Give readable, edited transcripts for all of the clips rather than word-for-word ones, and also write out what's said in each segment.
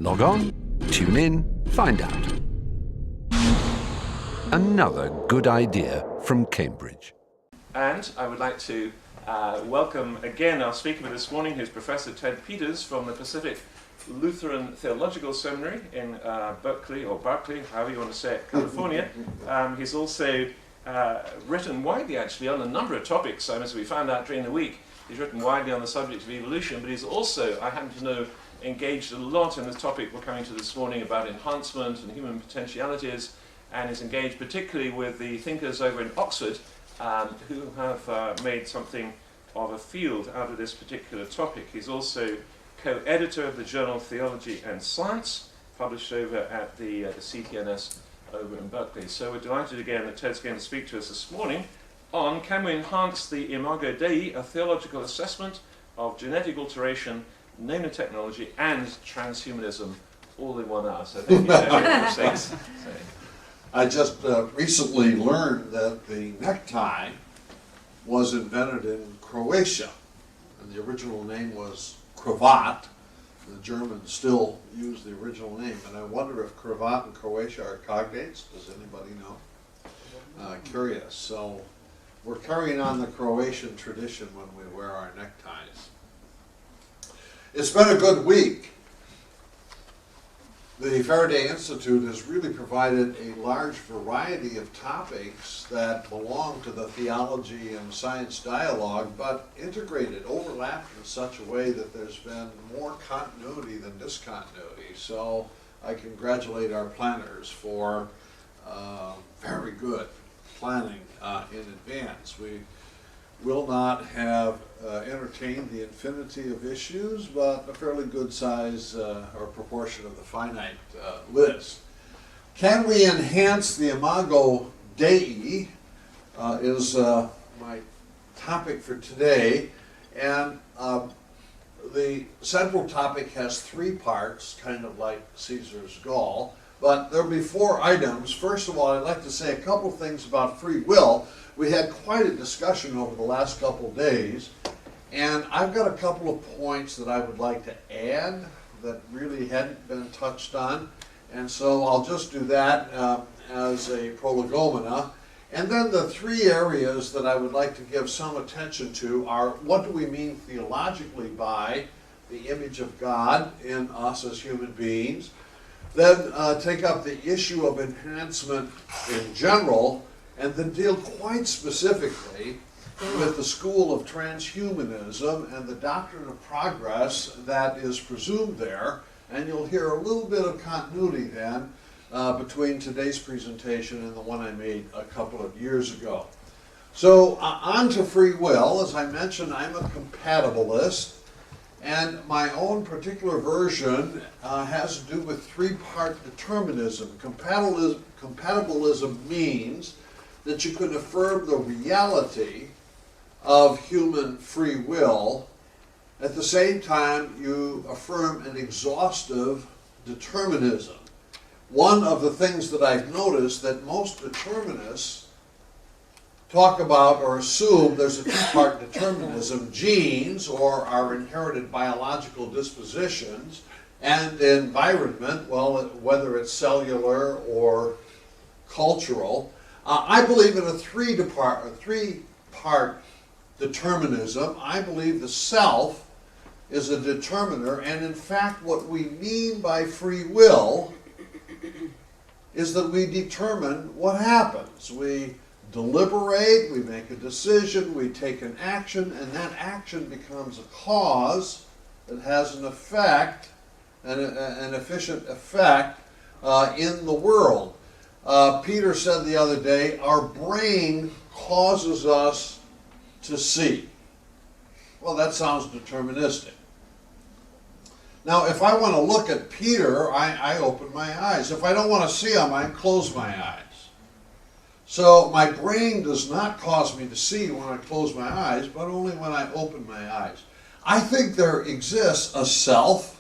Log on, tune in, find out. Another good idea from Cambridge. And I would like to welcome again our speaker for this morning, who's Professor Ted Peters from the Pacific Lutheran Theological Seminary in Berkeley, however you want to say it, California. He's also written widely, actually, on a number of topics. As we found out during the week, he's written widely on the subject of evolution, but he's also, I happen to know, engaged a lot in this topic we're coming to this morning about enhancement and human potentialities, and is engaged particularly with the thinkers over in Oxford who have made something of a field out of this particular topic. He's also co-editor of the journal Theology and Science, published over at the CTNS over in Berkeley. So we're delighted again that Ted's going to speak to us this morning on can we enhance the Imago Dei, a theological assessment of genetic alteration, nanotechnology, and transhumanism all in 1 hour. So thank you. I just recently learned that the necktie was invented in Croatia, and the original name was cravat. The Germans still use the original name, and I wonder if cravat in Croatia are cognates. Does anybody know? Curious. So we're carrying on the Croatian tradition when we wear our neckties. It's been a good week. The Faraday Institute has really provided a large variety of topics that belong to the theology and science dialogue, but integrated, overlapped in such a way that there's been more continuity than discontinuity. So I congratulate our planners for very good planning in advance. We will not have entertained the infinity of issues, but a fairly good size or proportion of the finite list. Can we enhance the Imago Dei is my topic for today, and the central topic has 3 parts, kind of like Caesar's Gaul, but there'll be 4 items. First of all, I'd like to say a couple things about free will. We had quite a discussion over the last couple of days, and I've got a couple of points that I would like to add that really hadn't been touched on, and so I'll just do that as a prolegomena. And then the 3 areas that I would like to give some attention to are what do we mean theologically by the image of God in us as human beings, then take up the issue of enhancement in general, and then deal quite specifically with the school of transhumanism and the doctrine of progress that is presumed there. And you'll hear a little bit of continuity then between today's presentation and the one I made a couple of years ago. So on to free will. As I mentioned, I'm a compatibilist, and my own particular version has to do with 3-part determinism. Compatibilism means that you can affirm the reality of human free will. At the same time, you affirm an exhaustive determinism. One of the things that I've noticed that most determinists talk about or assume there's a 2-part determinism: genes, or our inherited biological dispositions, and environment, well, whether it's cellular or cultural. I believe in a 3-part determinism. I believe the self is a determiner, and in fact what we mean by free will is that we determine what happens. We deliberate, we make a decision, we take an action, and that action becomes a cause that has an effect, an efficient effect in the world. Peter said the other day, our brain causes us to see. Well, that sounds deterministic. Now, if I want to look at Peter, I open my eyes. If I don't want to see him, I close my eyes. So my brain does not cause me to see when I close my eyes, but only when I open my eyes. I think there exists a self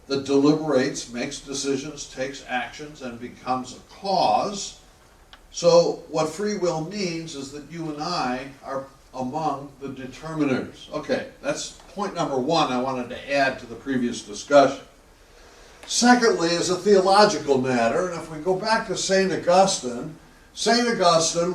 that deliberates, makes decisions, takes actions, and becomes a cause. So what free will means is that you and I are among the determiners. Okay, that's point number 1 I wanted to add to the previous discussion. Secondly is a theological matter, and if we go back to St. Augustine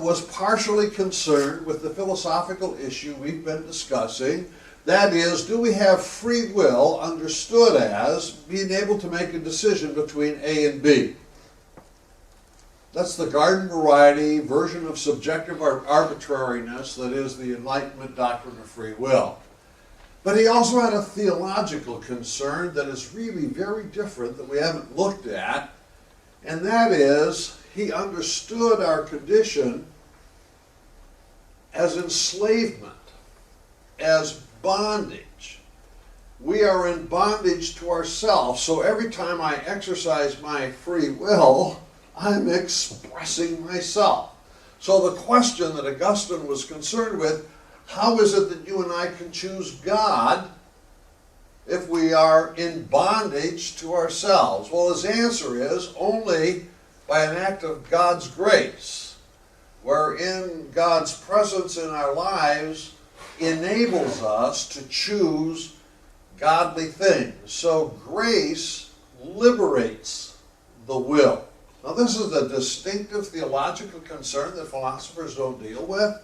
was partially concerned with the philosophical issue we've been discussing. That is, do we have free will understood as being able to make a decision between A and B? That's the garden variety version of subjective arbitrariness that is the Enlightenment doctrine of free will. But he also had a theological concern that is really very different that we haven't looked at, and that is he understood our condition as enslavement, as bondage. We are in bondage to ourselves, so every time I exercise my free will, I'm expressing myself. So the question that Augustine was concerned with, how is it that you and I can choose God if we are in bondage to ourselves? Well, his answer is only by an act of God's grace, wherein God's presence in our lives enables us to choose godly things. So grace liberates the will. Now, this is a distinctive theological concern that philosophers don't deal with,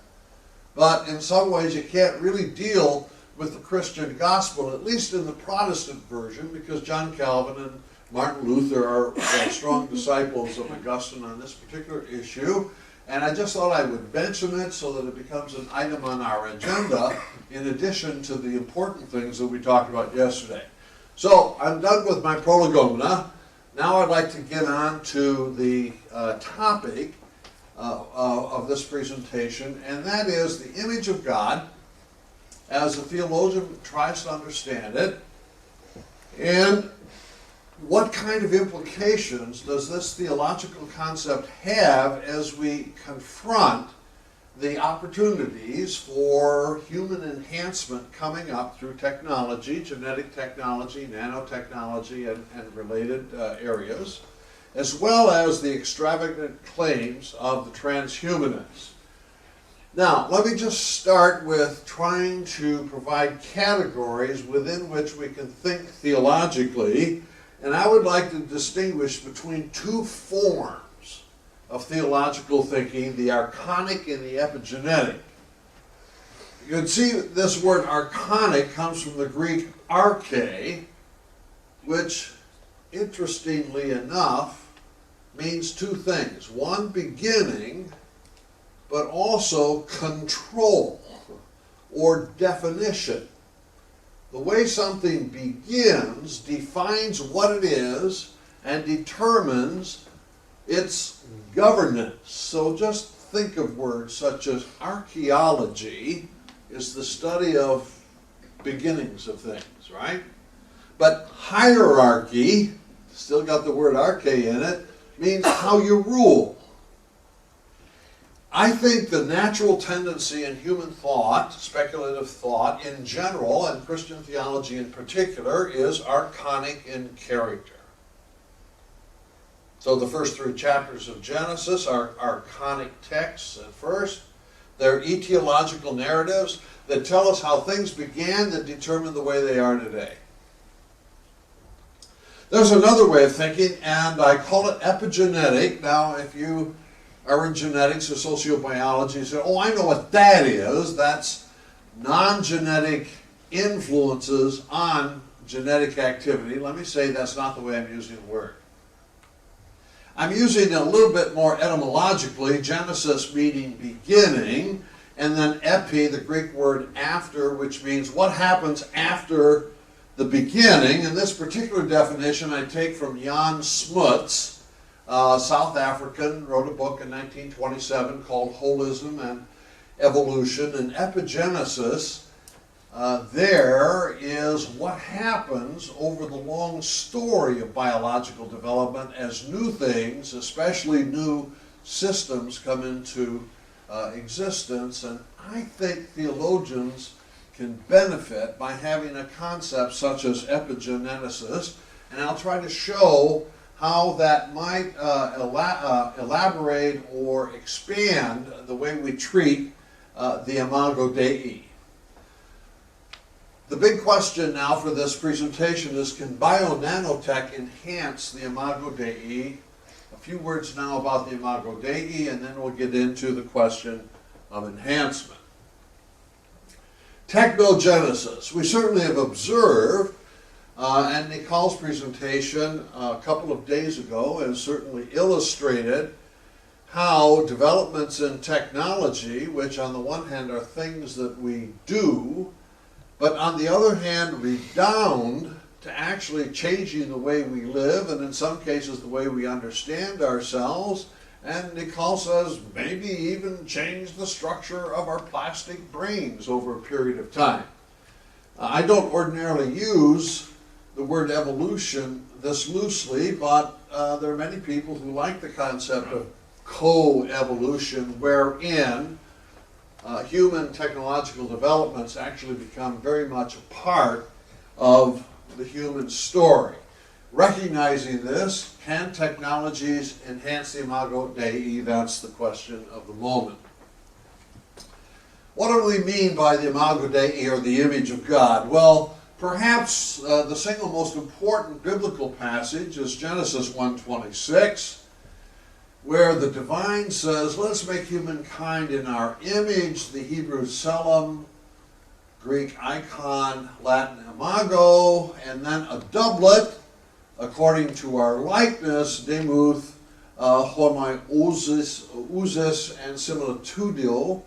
but in some ways you can't really deal with the Christian gospel, at least in the Protestant version, because John Calvin and Martin Luther are strong disciples of Augustine on this particular issue, and I just thought I would mention it so that it becomes an item on our agenda in addition to the important things that we talked about yesterday. So I'm done with my prolegomena. Now I'd like to get on to the topic of this presentation, and that is the image of God as a theologian tries to understand it, and what kind of implications does this theological concept have as we confront the opportunities for human enhancement coming up through technology, genetic technology, nanotechnology, and related areas, as well as the extravagant claims of the transhumanists. Now, let me just start with trying to provide categories within which we can think theologically, and I would like to distinguish between two forms of theological thinking, the archonic and the epigenetic. You can see this word archonic comes from the Greek arche, which, interestingly enough, means two things. One, beginning, but also control or definition. The way something begins defines what it is and determines its governance. So just think of words such as archaeology is the study of beginnings of things, right? But hierarchy, still got the word arche in it, means how you rule. I think the natural tendency in human thought, speculative thought in general, and Christian theology in particular, is archonic in character. So the first 3 chapters of Genesis are archonic texts at first. They're etiological narratives that tell us how things began that determine the way they are today. There's another way of thinking, and I call it epigenetic. Now, if you are in genetics or sociobiology, you say, oh, I know what that is. That's non-genetic influences on genetic activity. Let me say that's not the way I'm using the word. I'm using it a little bit more etymologically, Genesis meaning beginning, and then epi, the Greek word after, which means what happens after the beginning. And this particular definition I take from Jan Smuts, South African, wrote a book in 1927 called Holism and Evolution. And epigenesis, there is what happens over the long story of biological development as new things, especially new systems, come into existence. And I think theologians can benefit by having a concept such as epigenesis, and I'll try to show how that might elaborate or expand the way we treat the Imago Dei. The big question now for this presentation is, can bio-nanotech enhance the Imago Dei? A few words now about the Imago Dei, and then we'll get into the question of enhancement. Technogenesis. We certainly have observed, and Nicole's presentation a couple of days ago has certainly illustrated how developments in technology, which on the one hand are things that we do, but on the other hand redound to actually changing the way we live, and in some cases the way we understand ourselves, and Nicole says maybe even change the structure of our plastic brains over a period of time. I don't ordinarily use the word evolution this loosely, but there are many people who like the concept of co-evolution, wherein human technological developments actually become very much a part of the human story. Recognizing this, can technologies enhance the Imago Dei? That's the question of the moment. What do we mean by the Imago Dei, or the image of God? Well, perhaps the single most important biblical passage is Genesis 1:26, where the divine says, let's make humankind in our image, the Hebrew Selim, Greek icon, Latin imago, and then a doublet, according to our likeness, demuth, homoousis, and similitudio,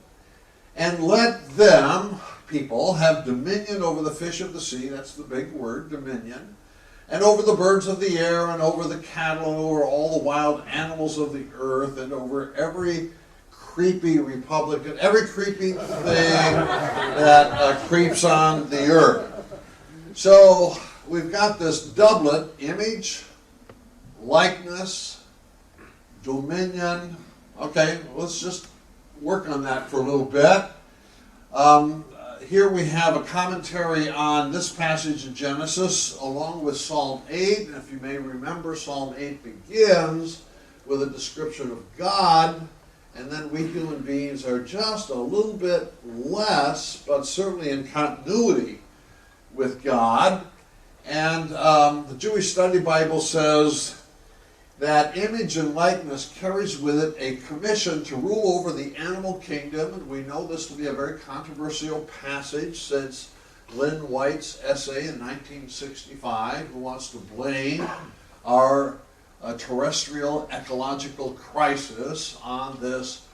and let them, people, have dominion over the fish of the sea, that's the big word, dominion, and over the birds of the air, and over the cattle, and over all the wild animals of the earth, and over every creepy Republican, every creeping thing that creeps on the earth. So we've got this doublet: image, likeness, dominion. Okay, let's just work on that for a little bit. Here we have a commentary on this passage in Genesis along with Psalm 8. And if you may remember, Psalm 8 begins with a description of God, and then we human beings are just a little bit less, but certainly in continuity with God. And the Jewish Study Bible says that image and likeness carries with it a commission to rule over the animal kingdom. And we know this to be a very controversial passage since Lynn White's essay in 1965, who wants to blame our terrestrial ecological crisis on this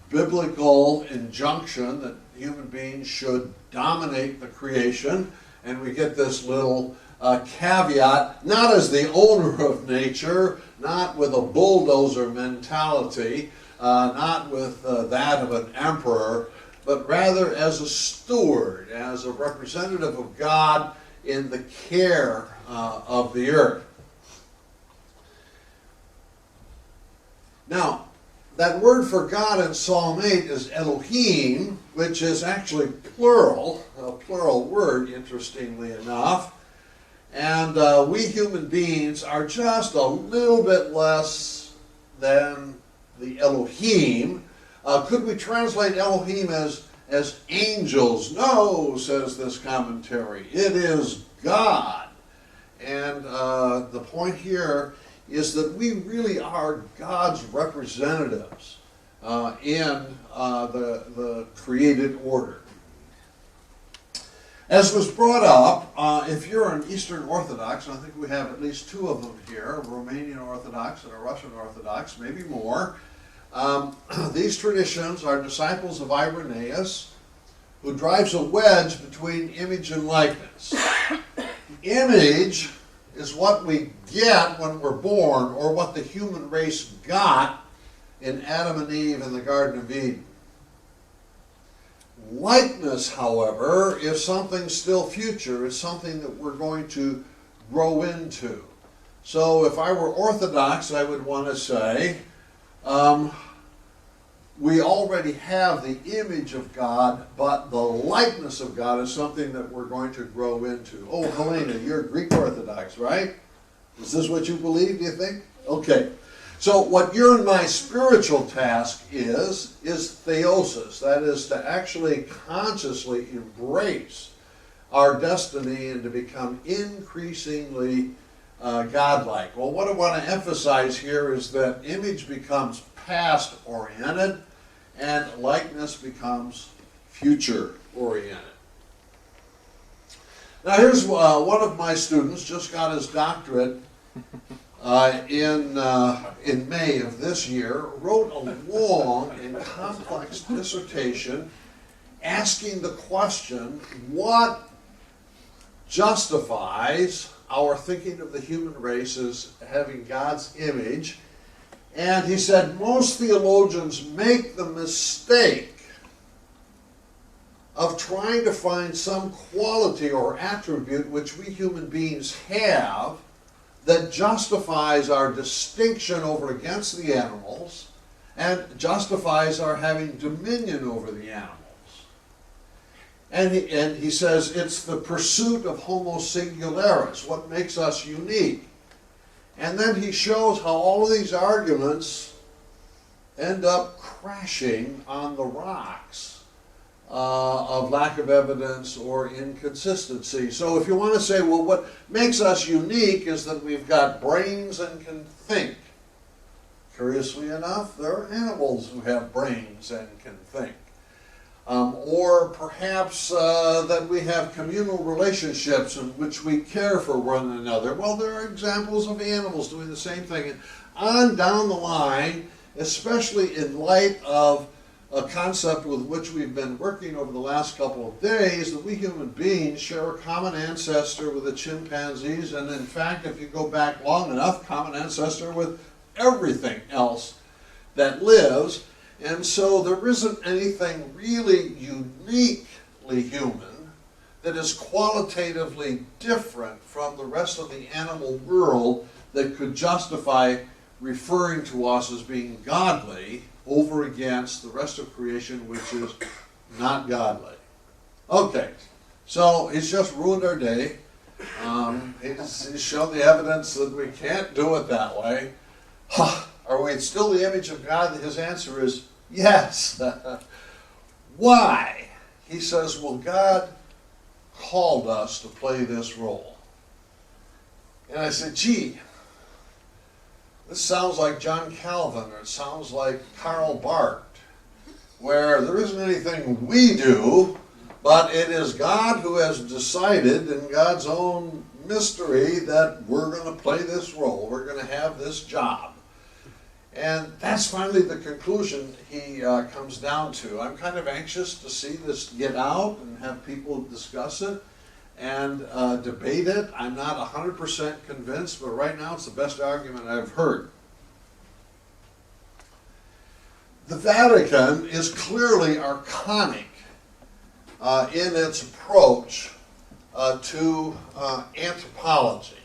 biblical injunction that human beings should dominate the creation. And we get this little caveat, not as the owner of nature, not with a bulldozer mentality, not with that of an emperor, but rather as a steward, as a representative of God in the care of the earth. Now, that word for God in Psalm 8 is Elohim, which is actually plural, a plural word, interestingly enough. And we human beings are just a little bit less than the Elohim. Could we translate Elohim as angels? No, says this commentary. It is God. And the point here is that we really are God's representatives in the created order. As was brought up, if you're an Eastern Orthodox, and I think we have at least two of them here, a Romanian Orthodox and a Russian Orthodox, maybe more, these traditions are disciples of Irenaeus, who drives a wedge between image and likeness. Image is what we get when we're born, or what the human race got in Adam and Eve in the Garden of Eden. Likeness, however, is something still future. It's something that we're going to grow into. So if I were Orthodox, I would want to say, we already have the image of God, but the likeness of God is something that we're going to grow into. Oh, Helena, you're Greek Orthodox, right? Is this what you believe, do you think? Okay. So what your and my spiritual task is theosis. That is to actually consciously embrace our destiny and to become increasingly godlike. Well, what I want to emphasize here is that image becomes past-oriented and likeness becomes future-oriented. Now here's one of my students, just got his doctorate in May of this year, wrote a long and complex dissertation asking the question, what justifies our thinking of the human race as having God's image? And he said most theologians make the mistake of trying to find some quality or attribute which we human beings have that justifies our distinction over against the animals and justifies our having dominion over the animals. And he says it's the pursuit of homo singularis, what makes us unique. And then he shows how all of these arguments end up crashing on the rocks of lack of evidence or inconsistency. So if you want to say, well, what makes us unique is that we've got brains and can think. Curiously enough, there are animals who have brains and can think. Or perhaps that we have communal relationships in which we care for one another. Well, there are examples of animals doing the same thing. And on down the line, especially in light of a concept with which we've been working over the last couple of days, that we human beings share a common ancestor with the chimpanzees, and in fact, if you go back long enough, common ancestor with everything else that lives. And so there isn't anything really uniquely human that is qualitatively different from the rest of the animal world that could justify referring to us as being godly over against the rest of creation, which is not godly. Okay, so he's just ruined our day. He's shown the evidence that we can't do it that way. Are we still the image of God? His answer is yes. Why? He says, well, God called us to play this role. And I said, gee, this sounds like John Calvin, or it sounds like Karl Barth, where there isn't anything we do, but it is God who has decided in God's own mystery that we're going to play this role, we're going to have this job. And that's finally the conclusion he comes down to. I'm kind of anxious to see this get out and have people discuss it and debate it. I'm not 100% convinced, but right now it's the best argument I've heard. The Vatican is clearly archonic in its approach to anthropology.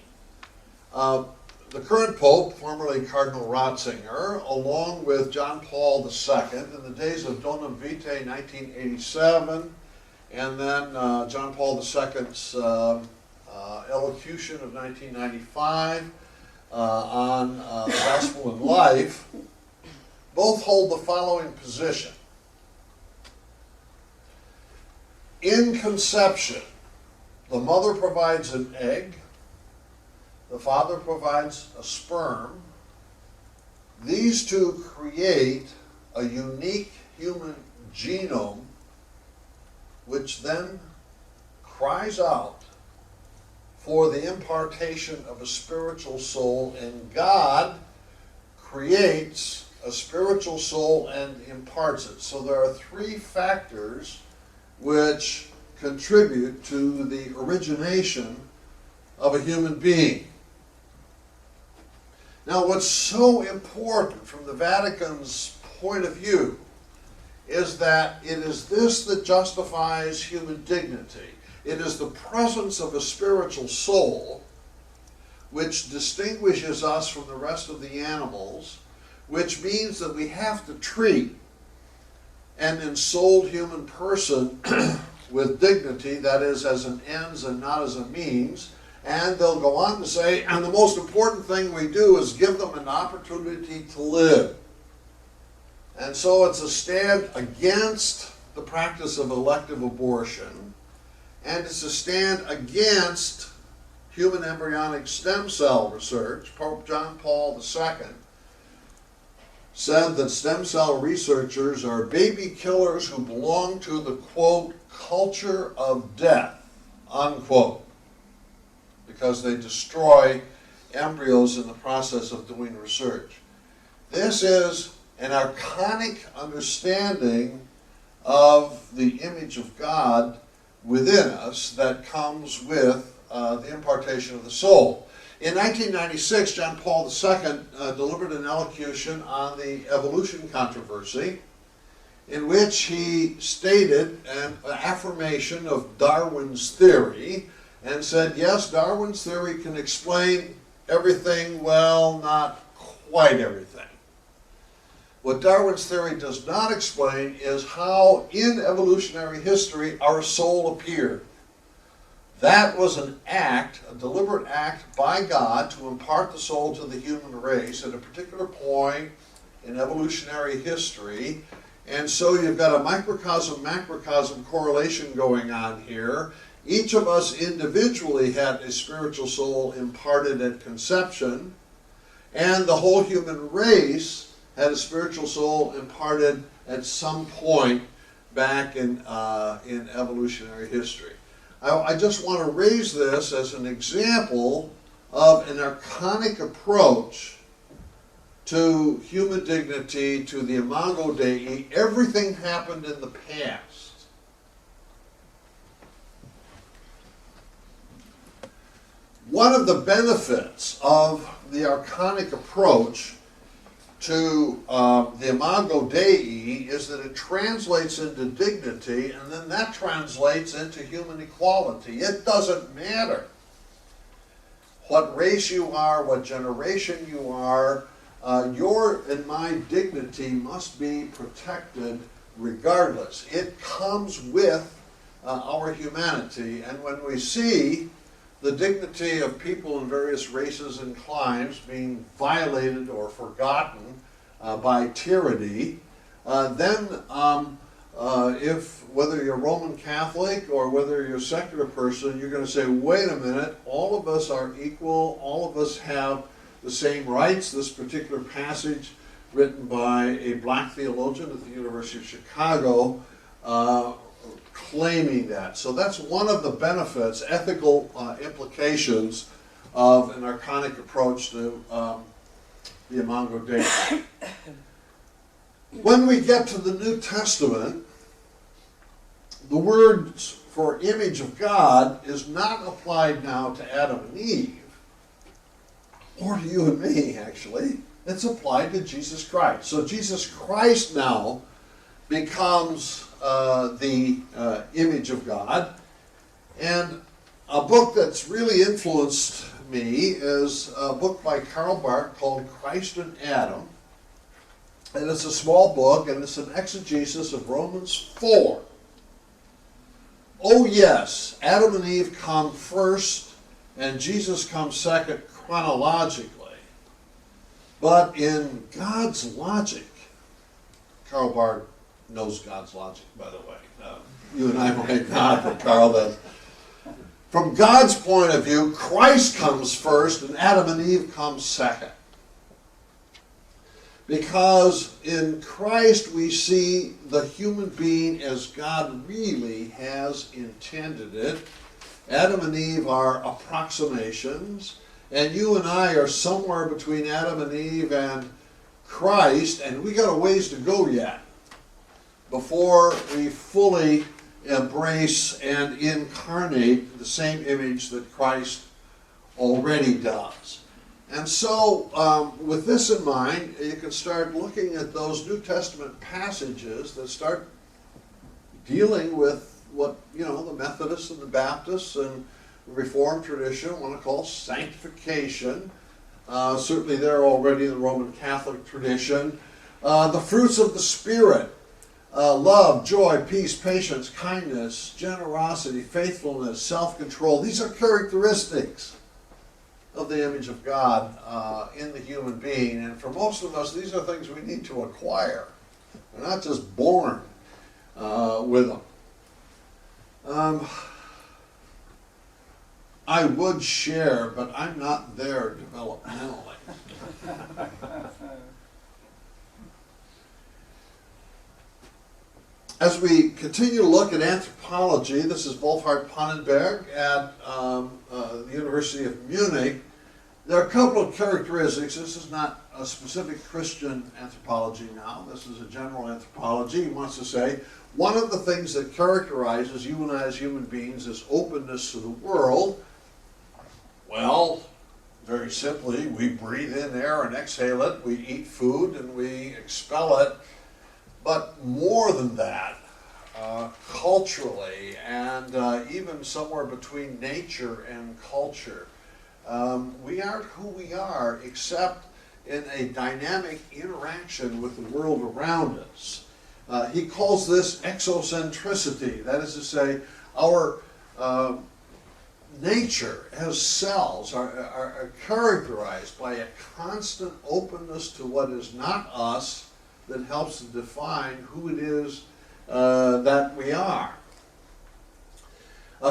The current Pope, formerly Cardinal Ratzinger, along with John Paul II, in the days of Donum Vitae 1987, and then John Paul II's elocution of 1995 on the gospel and life, both hold the following position. In conception, the mother provides an egg, the father provides a sperm. These two create a unique human genome which then cries out for the impartation of a spiritual soul, and God creates a spiritual soul and imparts it. So there are three factors which contribute to the origination of a human being. Now, what's so important from the Vatican's point of view is that it is this that justifies human dignity. It is the presence of a spiritual soul which distinguishes us from the rest of the animals, which means that we have to treat an ensouled human person with dignity, that is, as an ends and not as a means. And they'll go on to say, and the most important thing we do is give them an opportunity to live. And so it's a stand against the practice of elective abortion and it's to stand against human embryonic stem cell research. Pope John Paul II said that stem cell researchers are baby killers who belong to the, quote, culture of death, unquote, because they destroy embryos in the process of doing research. This is an archonic understanding of the image of God within us that comes with the impartation of the soul. In 1996, John Paul II delivered an elocution on the evolution controversy, in which he stated an affirmation of Darwin's theory and said, yes, Darwin's theory can explain everything, well, not quite everything. What Darwin's theory does not explain is how in evolutionary history our soul appeared. That was an act, a deliberate act by God to impart the soul to the human race at a particular point in evolutionary history. And so you've got a microcosm-macrocosm correlation going on here. Each of us individually had a spiritual soul imparted at conception, and the whole human race had a spiritual soul imparted at some point back in evolutionary history. I just want to raise this as an example of an archonic approach to human dignity, to the Imago Dei. Everything happened in the past. One of the benefits of the archonic approach to the Imago Dei is that it translates into dignity, and then that translates into human equality. It doesn't matter what race you are, what generation you are, your and my dignity must be protected regardless. It comes with our humanity, and when we see the dignity of people in various races and climes being violated or forgotten by tyranny, then if whether you're Roman Catholic or whether you're a secular person, you're going to say, wait a minute, all of us are equal, all of us have the same rights. This particular passage, written by a black theologian at the University of Chicago, claiming that. So that's one of the benefits, ethical implications of an archonic approach to the Imago Dei. When we get to the New Testament, the words for image of God is not applied now to Adam and Eve, or to you and me, actually. It's applied to Jesus Christ. So Jesus Christ now becomes the image of God. And a book that's really influenced me is a book by Karl Barth called Christ and Adam. And it's a small book, and it's an exegesis of Romans 4. Oh yes, Adam and Eve come first, and Jesus comes second chronologically. But in God's logic, Karl Barth knows God's logic, by the way. You and I might not, but Karl does. From God's point of view, Christ comes first and Adam and Eve come second. Because in Christ we see the human being as God really has intended it. Adam and Eve are approximations, and you and I are somewhere between Adam and Eve and Christ, and we got a ways to go yet before we fully embrace and incarnate the same image that Christ already does. And so, with this in mind, you can start looking at those New Testament passages that start dealing with what, the Methodists and the Baptists and the Reformed tradition want to call sanctification. Certainly they're already in the Roman Catholic tradition. The fruits of the Spirit. Love, joy, peace, patience, kindness, generosity, faithfulness, self-control. These are characteristics of the image of God in the human being. And for most of us, these are things we need to acquire. We're not just born with them. I would share, but I'm not there developmentally. As we continue to look at anthropology, this is Wolfhard Pannenberg at the University of Munich. There are a couple of characteristics. This is not a specific Christian anthropology now. This is a general anthropology. He wants to say, one of the things that characterizes you and I as human beings is openness to the world. Well, very simply, we breathe in air and exhale it. We eat food and we expel it. But more than that, culturally and even somewhere between nature and culture, we aren't who we are except in a dynamic interaction with the world around us. He calls this exocentricity. That is to say, our nature as cells are characterized by a constant openness to what is not us that helps to define who it is that we are.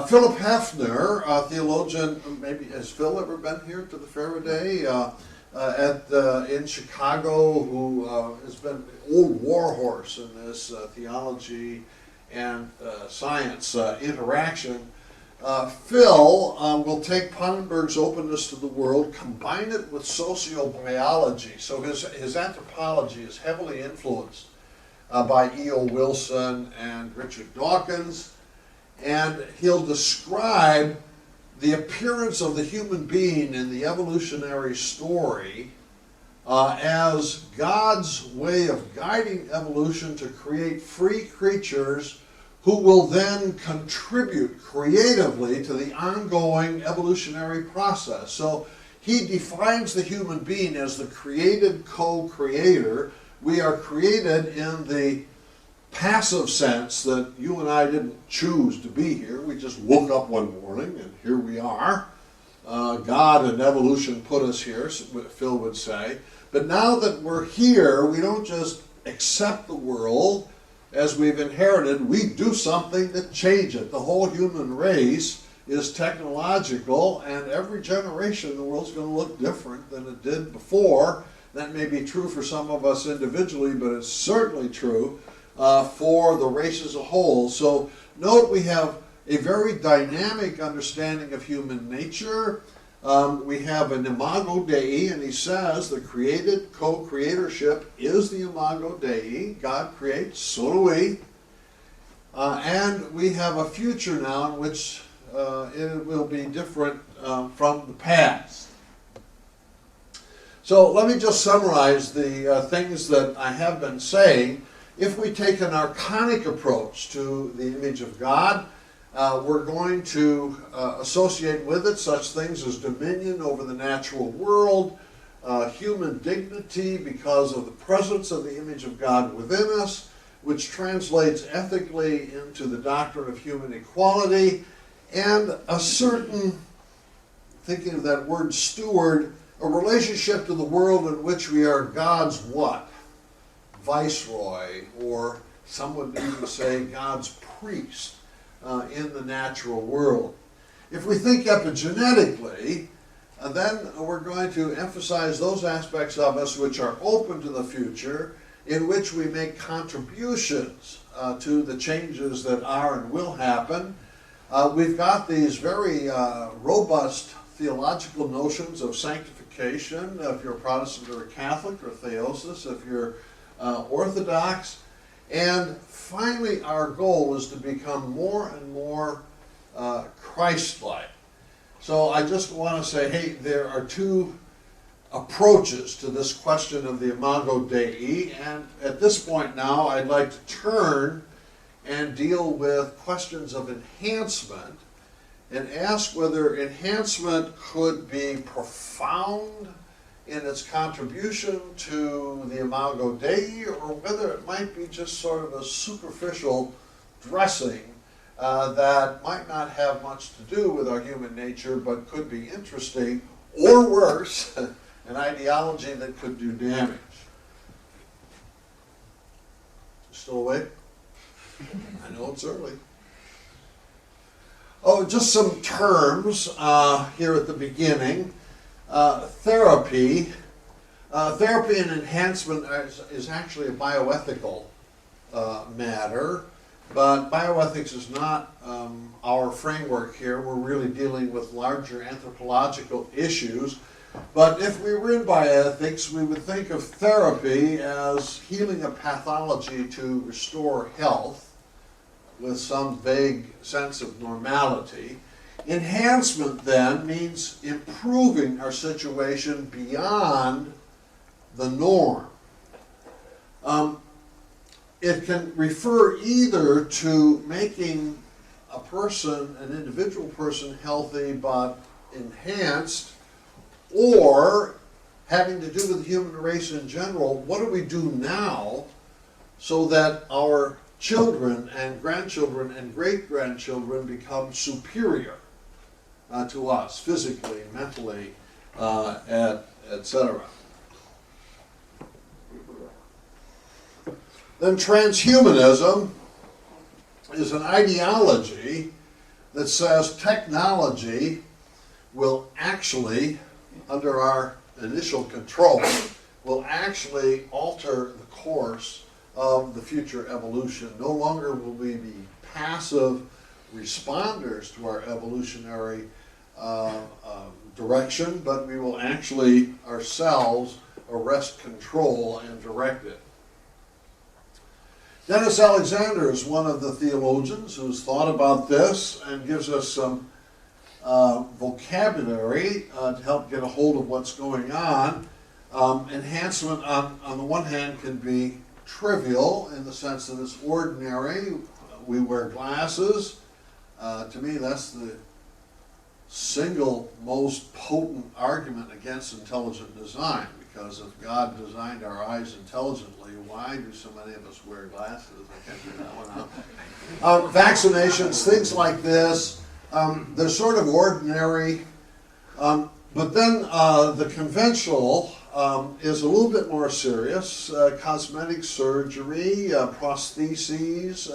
Philip Hefner, a theologian, maybe has Phil ever been here to the Faraday in Chicago, who has been an old warhorse in this theology and science interaction. Phil will take Pannenberg's openness to the world, combine it with sociobiology. So his anthropology is heavily influenced by E.O. Wilson and Richard Dawkins, and he'll describe the appearance of the human being in the evolutionary story as God's way of guiding evolution to create free creatures who will then contribute creatively to the ongoing evolutionary process. So he defines the human being as the created co-creator. We are created in the passive sense that you and I didn't choose to be here. We just woke up one morning and here we are. God and evolution put us here, Phil would say. But now that we're here, we don't just accept the world as we've inherited, we do something to change it. The whole human race is technological, and every generation the world's going to look different than it did before. That may be true for some of us individually, but it's certainly true for the race as a whole. So note we have a very dynamic understanding of human nature. We have an Imago Dei, and he says the created co-creatorship is the Imago Dei. God creates, so do we. And we have a future now in which it will be different from the past. So let me just summarize the things that I have been saying. If we take an archonic approach to the image of God, we're going to associate with it such things as dominion over the natural world, human dignity because of the presence of the image of God within us, which translates ethically into the doctrine of human equality, and a certain, thinking of that word steward, a relationship to the world in which we are God's what? Viceroy, or some would even say God's priest. In the natural world. If we think epigenetically, then we're going to emphasize those aspects of us which are open to the future, in which we make contributions to the changes that are and will happen. We've got these very robust theological notions of sanctification, if you're a Protestant or a Catholic, or theosis, if you're Orthodox. And finally, our goal is to become more and more Christ-like. So I just want to say, hey, there are two approaches to this question of the Imago Dei, and at this point now, I'd like to turn and deal with questions of enhancement and ask whether enhancement could be profound in its contribution to the Imago Dei, or whether it might be just sort of a superficial dressing that might not have much to do with our human nature, but could be interesting, or worse, an ideology that could do damage. Still awake? I know it's early. Oh, just some terms here at the beginning. Therapy. Therapy and enhancement is actually a bioethical matter, but bioethics is not our framework here. We're really dealing with larger anthropological issues. But if we were in bioethics, we would think of therapy as healing a pathology to restore health with some vague sense of normality. Enhancement then means improving our situation beyond the norm. It can refer either to making a person, an individual person, healthy but enhanced, or having to do with the human race in general. What do we do now so that our children and grandchildren and great-grandchildren become superior to us physically, mentally, etc. Then transhumanism is an ideology that says technology will actually, under our initial control, will actually alter the course of the future evolution. No longer will we be passive responders to our evolutionary direction, but we will actually ourselves arrest control and direct it. Dennis Alexander is one of the theologians who's thought about this and gives us some vocabulary to help get a hold of what's going on. Enhancement, on the one hand, can be trivial in the sense that it's ordinary. We wear glasses. To me, that's the single most potent argument against intelligent design, because if God designed our eyes intelligently, why do so many of us wear glasses? I can't figure that one out. Vaccinations, things like this, they're sort of ordinary, but then the conventional is a little bit more serious. Cosmetic surgery, prostheses,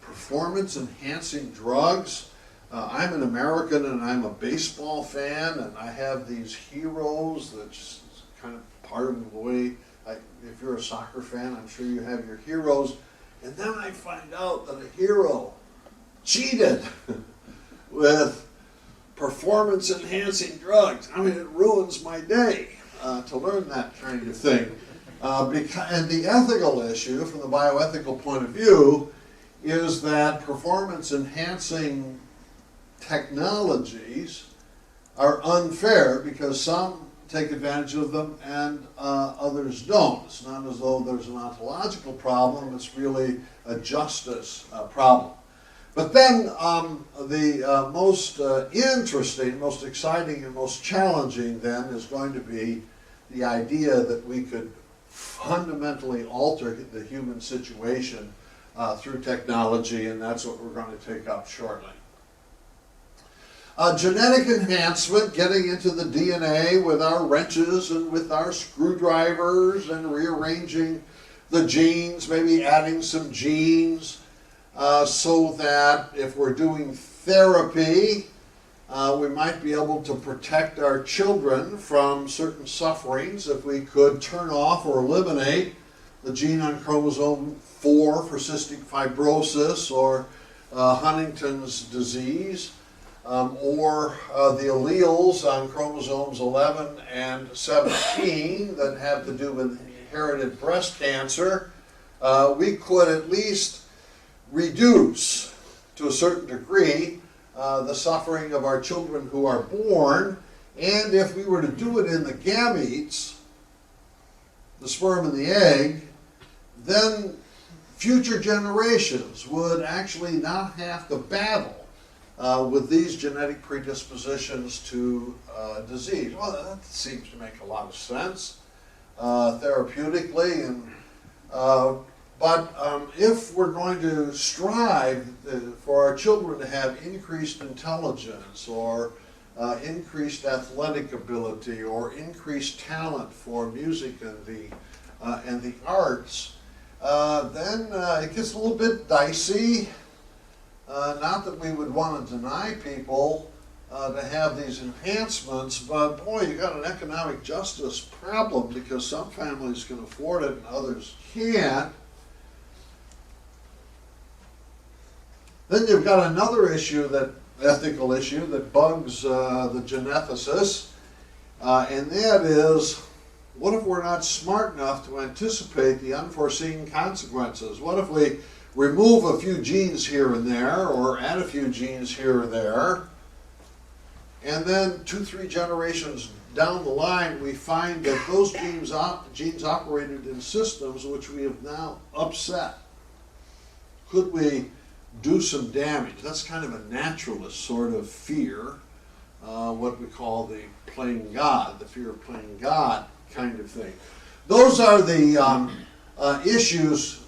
performance-enhancing drugs. I'm an American and I'm a baseball fan, and I have these heroes that's kind of part of the way, if you're a soccer fan, I'm sure you have your heroes. And then I find out that a hero cheated with performance-enhancing drugs. I mean, it ruins my day to learn that kind of thing. And the ethical issue, from the bioethical point of view, is that performance-enhancing technologies are unfair because some take advantage of them and others don't. It's not as though there's an ontological problem, it's really a justice problem. But then the most interesting, most exciting, and most challenging then is going to be the idea that we could fundamentally alter the human situation through technology, and that's what we're going to take up shortly. Genetic enhancement, getting into the DNA with our wrenches and with our screwdrivers and rearranging the genes, maybe adding some genes so that if we're doing therapy, we might be able to protect our children from certain sufferings if we could turn off or eliminate the gene on chromosome 4 for cystic fibrosis or Huntington's disease. Or the alleles on chromosomes 11 and 17 that have to do with inherited breast cancer, we could at least reduce to a certain degree the suffering of our children who are born. And if we were to do it in the gametes, the sperm and the egg, then future generations would actually not have to battle with these genetic predispositions to disease. Well, that seems to make a lot of sense therapeutically, but if we're going to strive for our children to have increased intelligence or increased athletic ability or increased talent for music and the arts, then it gets a little bit dicey. Not that we would want to deny people to have these enhancements, but boy, you got an economic justice problem because some families can afford it and others can't. Then you've got another issue, that ethical issue that bugs the geneticists, and that is, what if we're not smart enough to anticipate the unforeseen consequences? What if we remove a few genes here and there, or add a few genes here or there, and then 2-3 generations down the line we find that those genes operated in systems which we have now upset? Could we do some damage? That's kind of a naturalist sort of fear, what we call the playing God, the fear of playing God kind of thing. Those are the issues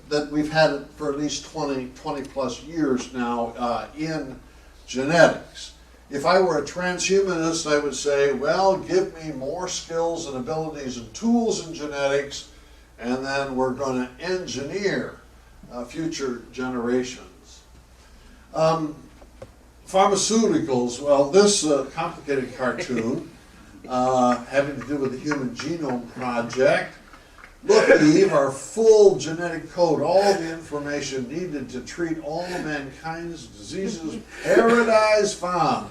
that we've had for at least 20 plus years now in genetics. If I were a transhumanist, I would say, well, give me more skills and abilities and tools in genetics, and then we're going to engineer future generations. Pharmaceuticals, well, this complicated cartoon having to do with the Human Genome Project. Look, Eve, our full genetic code, all the information needed to treat all mankind's diseases, paradise found.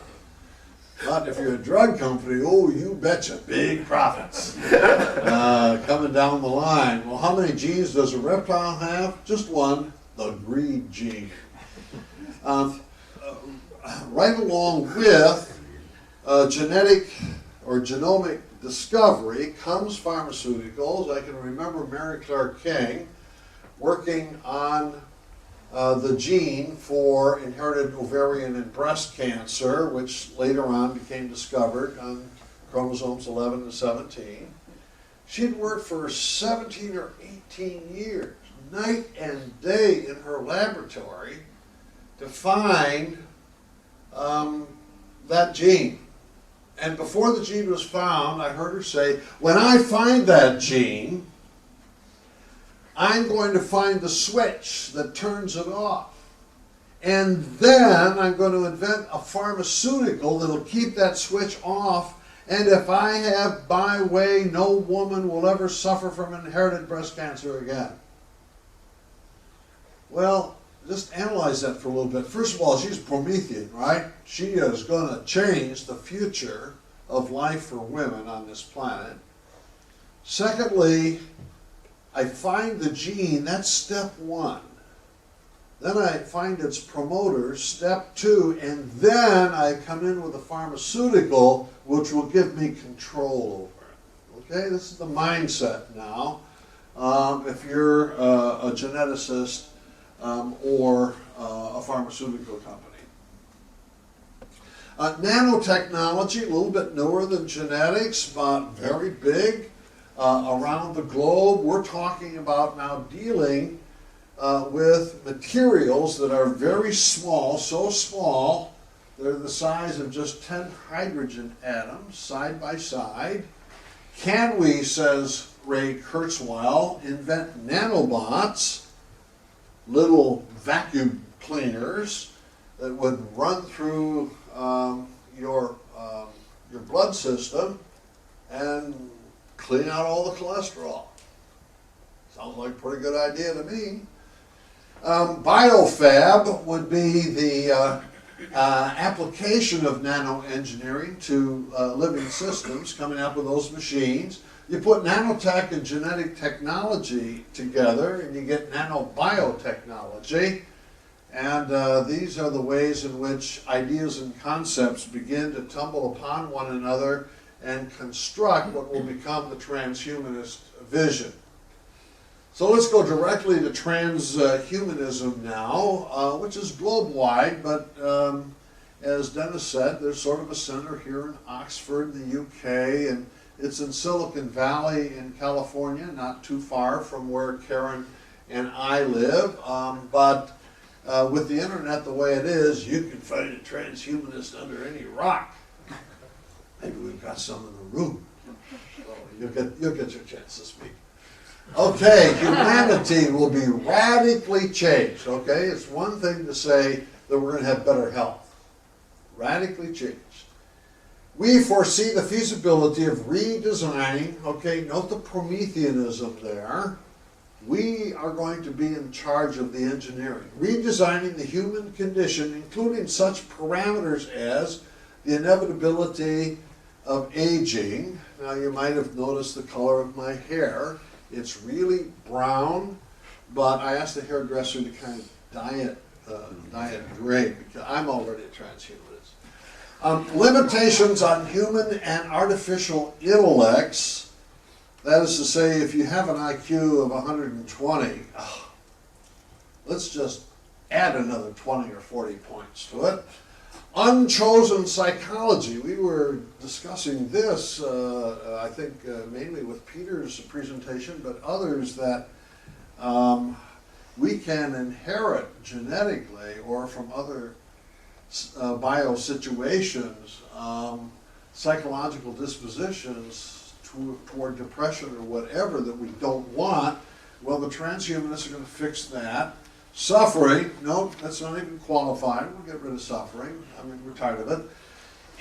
But if you're a drug company, oh, you betcha, big profits coming down the line. Well, how many genes does a reptile have? Just one, the greed gene. Right along with genetic or genomic discovery comes pharmaceuticals. I can remember Mary Clark King working on the gene for inherited ovarian and breast cancer, which later on became discovered on chromosomes 11 and 17. She'd worked for 17 or 18 years, night and day in her laboratory to find that gene. And before the gene was found, I heard her say, when I find that gene, I'm going to find the switch that turns it off. And then I'm going to invent a pharmaceutical that'll keep that switch off. And if I have my way, no woman will ever suffer from inherited breast cancer again. Well, just analyze that for a little bit. First of all, she's Promethean, right? She is going to change the future of life for women on this planet. Secondly, I find the gene, that's step one. Then I find its promoters, step two, and then I come in with a pharmaceutical which will give me control over it. Okay, this is the mindset now. If you're a geneticist or a pharmaceutical company. Nanotechnology, a little bit newer than genetics, but very big around the globe. We're talking about now dealing with materials that are very small, so small, they're the size of just 10 hydrogen atoms side by side. Can we, says Ray Kurzweil, invent nanobots, little vacuum cleaners that would run through your blood system and clean out all the cholesterol? Sounds like a pretty good idea to me. Biofab would be the application of nanoengineering to living systems, coming up with those machines. You put nanotech and genetic technology together and you get nanobiotechnology. And these are the ways in which ideas and concepts begin to tumble upon one another and construct what will become the transhumanist vision. So let's go directly to transhumanism now, which is globe-wide, but as Dennis said, there's sort of a center here in Oxford, the UK, and it's in Silicon Valley in California, not too far from where Karen and I live. But with the internet the way it is, you can find a transhumanist under any rock. Maybe we've got some in the room. So you'll get your chance to speak. Okay, humanity will be radically changed, okay? It's one thing to say that we're going to have better health. Radically changed. We foresee the feasibility of redesigning, okay, note the Prometheanism there. We are going to be in charge of the engineering. Redesigning the human condition, including such parameters as the inevitability of aging. Now you might have noticed the color of my hair. It's really brown, but I asked the hairdresser to kind of dye it gray because I'm already a transhumanist. Limitations on human and artificial intellects. That is to say, if you have an IQ of 120, let's just add another 20 or 40 points to it. Unchosen psychology. We were discussing this, I think, mainly with Peter's presentation, but others that we can inherit genetically or from other bio situations, psychological dispositions toward depression or whatever that we don't want. Well, the transhumanists are going to fix that. Suffering, no, that's not even qualified. We'll get rid of suffering. I mean, we're tired of it.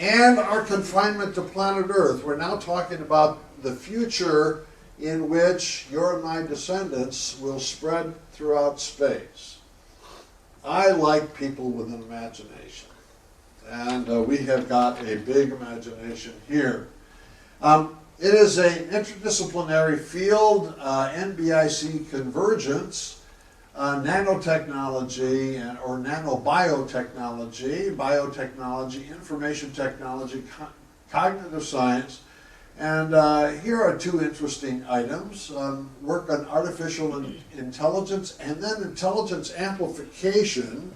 And our confinement to planet Earth. We're now talking about the future in which your and my descendants will spread throughout space. I like people with an imagination. And we have got a big imagination here. It is an interdisciplinary field, NBIC convergence, nanotechnology or nanobiotechnology, biotechnology, information technology, cognitive science. And here are two interesting items. Work on artificial intelligence and then intelligence amplification.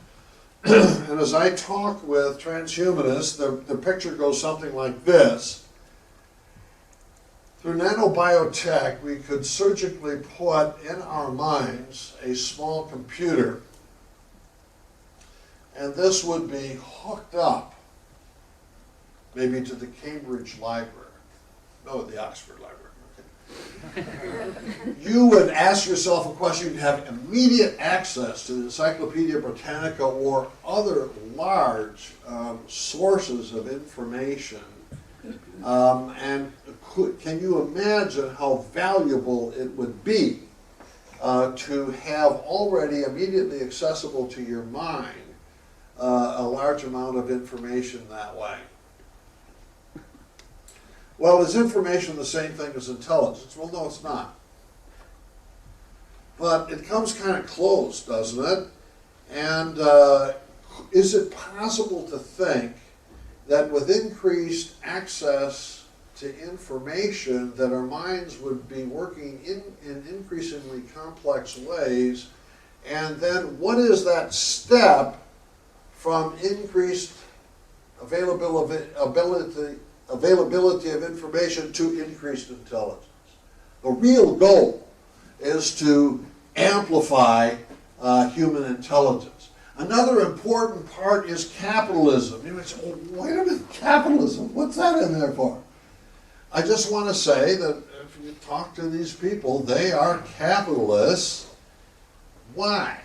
And as I talk with transhumanists, the picture goes something like this. Through nanobiotech, we could surgically put in our minds a small computer, and this would be hooked up maybe to the Cambridge Library, no, the Oxford Library. Okay. You would ask yourself a question, you'd have immediate access to the Encyclopedia Britannica or other large sources of information. And can you imagine how valuable it would be to have already immediately accessible to your mind a large amount of information that way? Well, is information the same thing as intelligence? Well, no, it's not. But it comes kind of close, doesn't it? And is it possible to think that with increased access to information that our minds would be working in increasingly complex ways, and then what is that step from increased availability of information to increased intelligence? The real goal is to amplify human intelligence. Another important part is capitalism. You might say, oh, wait a minute, capitalism, what's that in there for? I just want to say that if you talk to these people, they are capitalists. Why?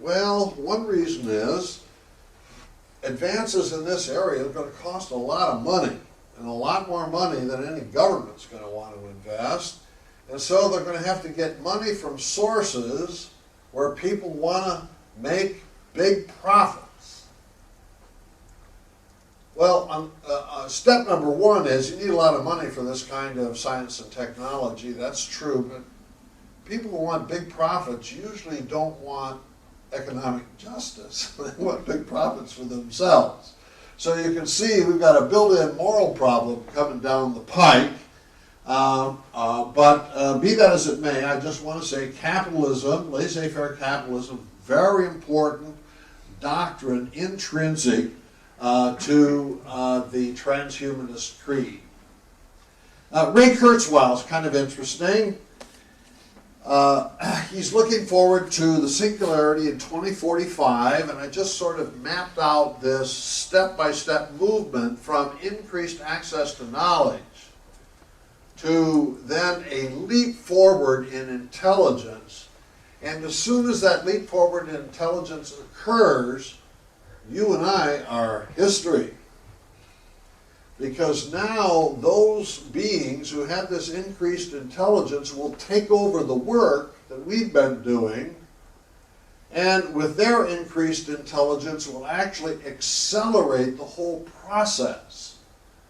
Well, one reason is advances in this area are going to cost a lot of money, and a lot more money than any government's going to want to invest. And so they're going to have to get money from sources where people want to make big profits. Well, step number one is you need a lot of money for this kind of science and technology. That's true, but people who want big profits usually don't want economic justice. They want big profits for themselves. So you can see we've got a built-in moral problem coming down the pike. But be that as it may, I just want to say capitalism, laissez-faire capitalism, very important doctrine intrinsic to the transhumanist creed. Ray Kurzweil is kind of interesting. He's looking forward to the singularity in 2045, and I just sort of mapped out this step-by-step movement from increased access to knowledge to then a leap forward in intelligence. And as soon as that leap forward in intelligence occurs, you and I are history. Because now those beings who have this increased intelligence will take over the work that we've been doing, and with their increased intelligence will actually accelerate the whole process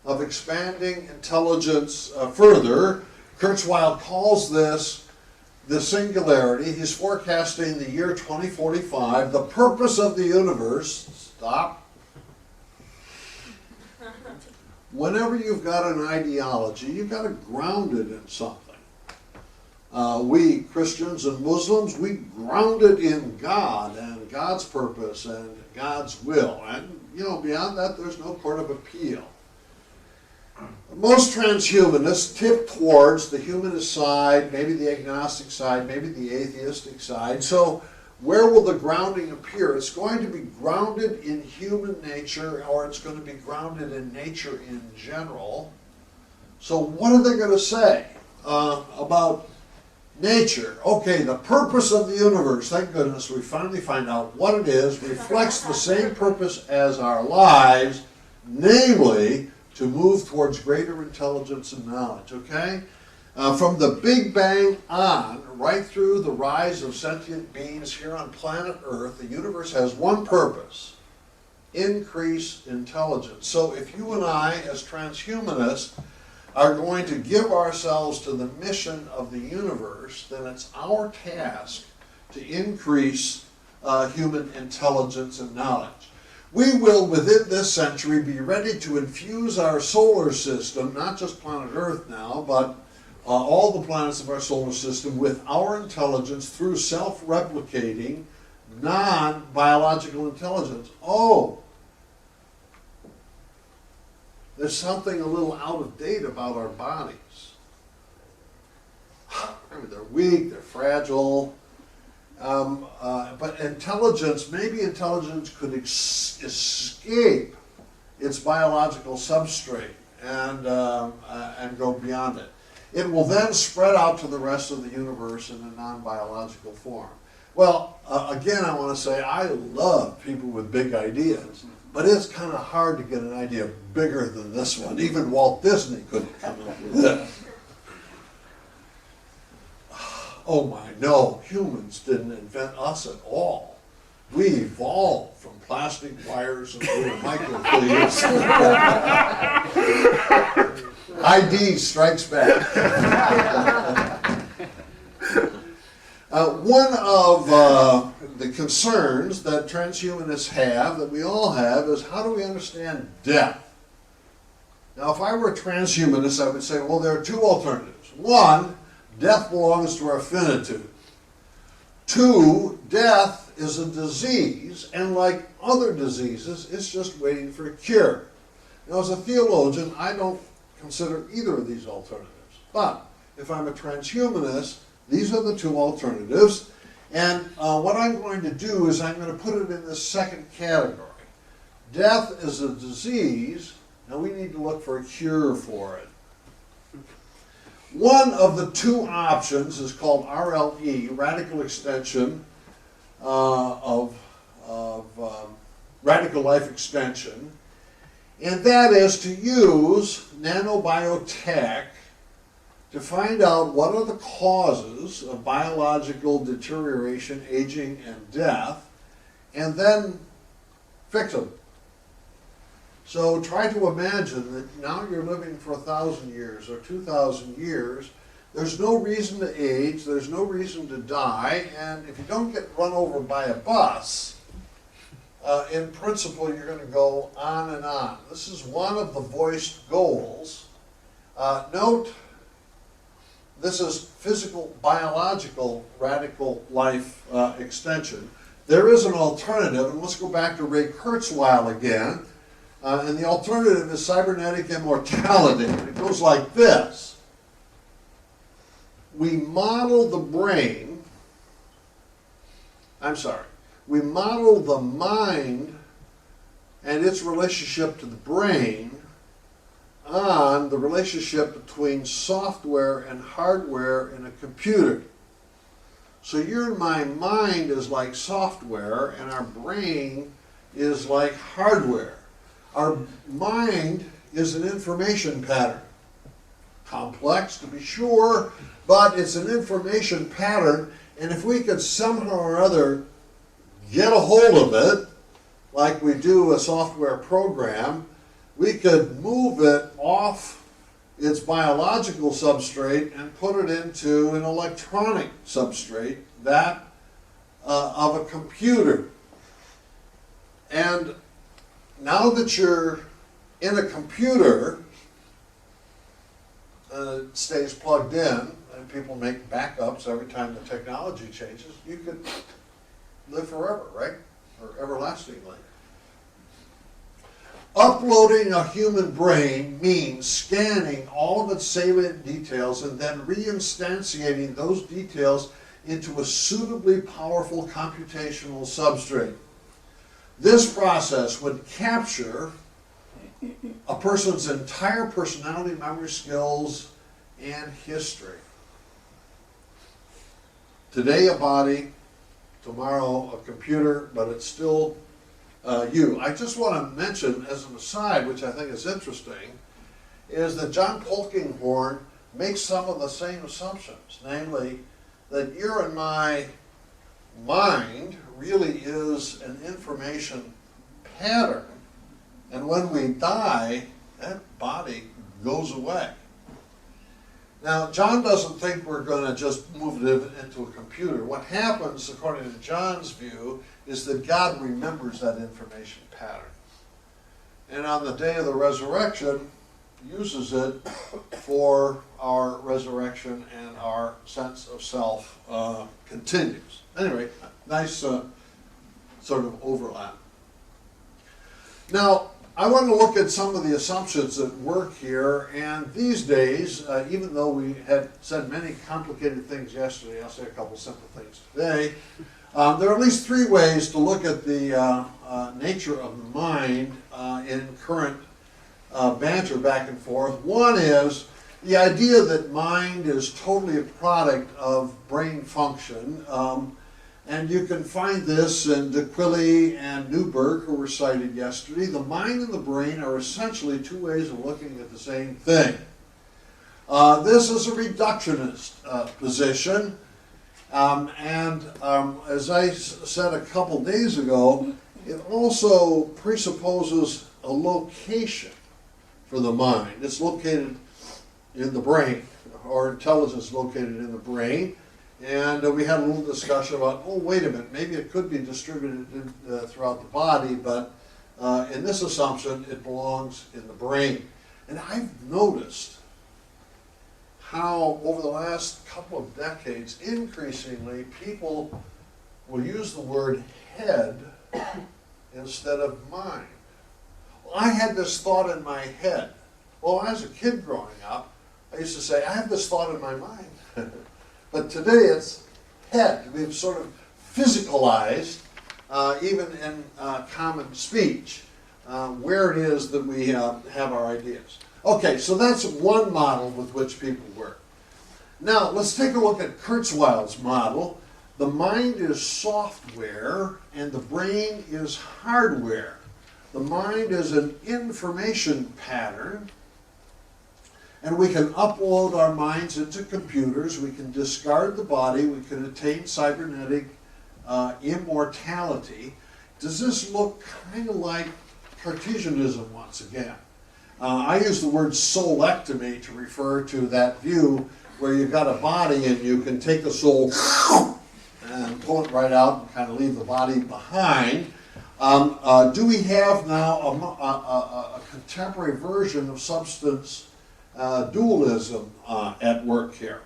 of expanding intelligence further. Kurzweil calls this the singularity. He's forecasting the year 2045. The purpose of the universe, stop. Whenever you've got an ideology, you've got to ground it in something. We Christians and Muslims, we ground it in God and God's purpose and God's will. And, you know, beyond that, there's no court of appeal. Most transhumanists tip towards the humanist side, maybe the agnostic side, maybe the atheistic side. So where will the grounding appear? It's going to be grounded in human nature, or it's going to be grounded in nature in general. So what are they going to say about nature? Okay, the purpose of the universe, thank goodness we finally find out what it is, reflects the same purpose as our lives, namely to move towards greater intelligence and knowledge, okay? From the Big Bang on, right through the rise of sentient beings here on planet Earth, the universe has one purpose: increase intelligence. So if you and I, as transhumanists, are going to give ourselves to the mission of the universe, then it's our task to increase human intelligence and knowledge. We will, within this century, be ready to infuse our solar system, not just planet Earth now, but all the planets of our solar system, with our intelligence through self-replicating, non-biological intelligence. Oh, there's something a little out of date about our bodies. I mean, they're weak, they're fragile, but intelligence, maybe intelligence could escape its biological substrate and go beyond it. It will then spread out to the rest of the universe in a non-biological form. Well, again, I want to say I love people with big ideas, but it's kind of hard to get an idea bigger than this one. Even Walt Disney couldn't come up with this. Oh my, no, humans didn't invent us at all. We evolved from plastic wires and little microfilms. ID strikes back. One of the concerns that transhumanists have, that we all have, is how do we understand death? Now, if I were a transhumanist, I would say, well, there are two alternatives. One, death belongs to our finitude. Two, death is a disease, and like other diseases, it's just waiting for a cure. Now, as a theologian, I don't consider either of these alternatives. But if I'm a transhumanist, these are the two alternatives. And what I'm going to do is I'm going to put it in this second category. Death is a disease, and we need to look for a cure for it. One of the two options is called RLE, radical extension radical life extension. And that is to use nanobiotech to find out what are the causes of biological deterioration, aging, and death, and then fix them. So try to imagine that now you're living for 1,000 years or 2,000 years. There's no reason to age, there's no reason to die, and if you don't get run over by a bus, in principle you're going to go on and on. This is one of the voiced goals. Note, this is physical, biological, radical life extension. There is an alternative, and let's go back to Ray Kurzweil again. And the alternative is cybernetic immortality. It goes like this. We model the brain, we model the mind and its relationship to the brain on the relationship between software and hardware in a computer. So your and my mind is like software, and our brain is like hardware. Our mind is an information pattern. Complex, to be sure, but it's an information pattern, and if we could somehow or other get a hold of it, like we do a software program, we could move it off its biological substrate and put it into an electronic substrate, that of a computer. And now that you're in a computer, it stays plugged in, and people make backups every time the technology changes, you could live forever, right? Or everlastingly. Uploading a human brain means scanning all of its salient details and then reinstantiating those details into a suitably powerful computational substrate. This process would capture a person's entire personality, memory, skills, and history. Today a body, tomorrow a computer, but it's still you. I just want to mention as an aside, which I think is interesting, is that John Polkinghorne makes some of the same assumptions, namely that your and my mind really is an information pattern, and when we die, that body goes away. Now, John doesn't think we're going to just move it into a computer. What happens, according to John's view, is that God remembers that information pattern. And on the day of the resurrection, uses it for our resurrection, and our sense of self continues. Anyway, nice sort of overlap. Now, I want to look at some of the assumptions that work here, and these days, even though we had said many complicated things yesterday, I'll say a couple simple things today. There are at least three ways to look at the nature of the mind in current banter back and forth. One is the idea that mind is totally a product of brain function. And you can find this in De Quille and Newberg, who were cited yesterday. The mind and the brain are essentially two ways of looking at the same thing. This is a reductionist position. As I said a couple days ago, it also presupposes a location for the mind. It's located in the brain, or intelligence is located in the brain. And we had a little discussion about, oh, wait a minute, maybe it could be distributed throughout the body, but in this assumption, it belongs in the brain. And I've noticed how over the last couple of decades, increasingly, people will use the word head instead of mind. Well, I had this thought in my head. Well, when I was a kid growing up, I used to say, I have this thought in my mind. But today it's head. We've sort of physicalized, even in common speech, where it is that we have our ideas. Okay, so that's one model with which people work. Now, let's take a look at Kurzweil's model. The mind is software and the brain is hardware. The mind is an information pattern, and we can upload our minds into computers, we can discard the body, we can attain cybernetic immortality. Does this look kind of like Cartesianism once again? I use the word soulectomy to refer to that view where you've got a body and you can take the soul and pull it right out and kind of leave the body behind. Do we have now a contemporary version of substance dualism at work here?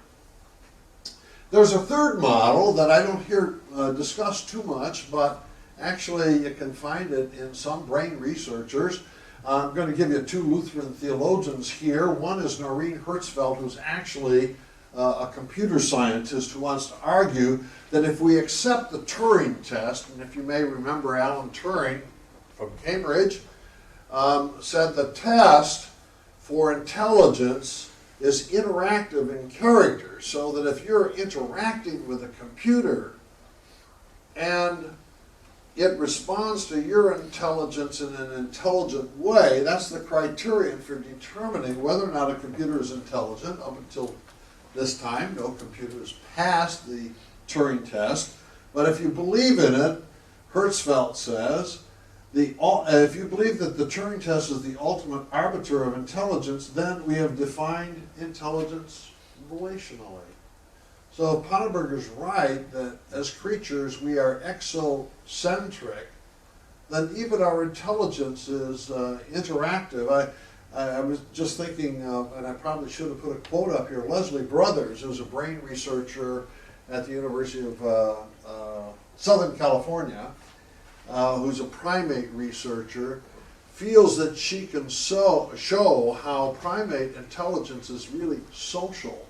There's a third model that I don't hear discussed too much, but actually you can find it in some brain researchers. I'm going to give you two Lutheran theologians here. One is Noreen Hertzfeld, who's actually a computer scientist who wants to argue that if we accept the Turing test, and if you may remember Alan Turing from Cambridge, said the test for intelligence is interactive in character, so that if you're interacting with a computer and it responds to your intelligence in an intelligent way, that's the criterion for determining whether or not a computer is intelligent. Up until this time, no computer has passed the Turing test. But if you believe in it, Hertzfeld says, if you believe that the Turing test is the ultimate arbiter of intelligence, then we have defined intelligence relationally. So Ponneberger's right that as creatures we are exocentric, then even our intelligence is interactive. I was just thinking, and I probably should have put a quote up here, Leslie Brothers, who's a brain researcher at the University of Southern California, who's a primate researcher, feels that she can show how primate intelligence is really social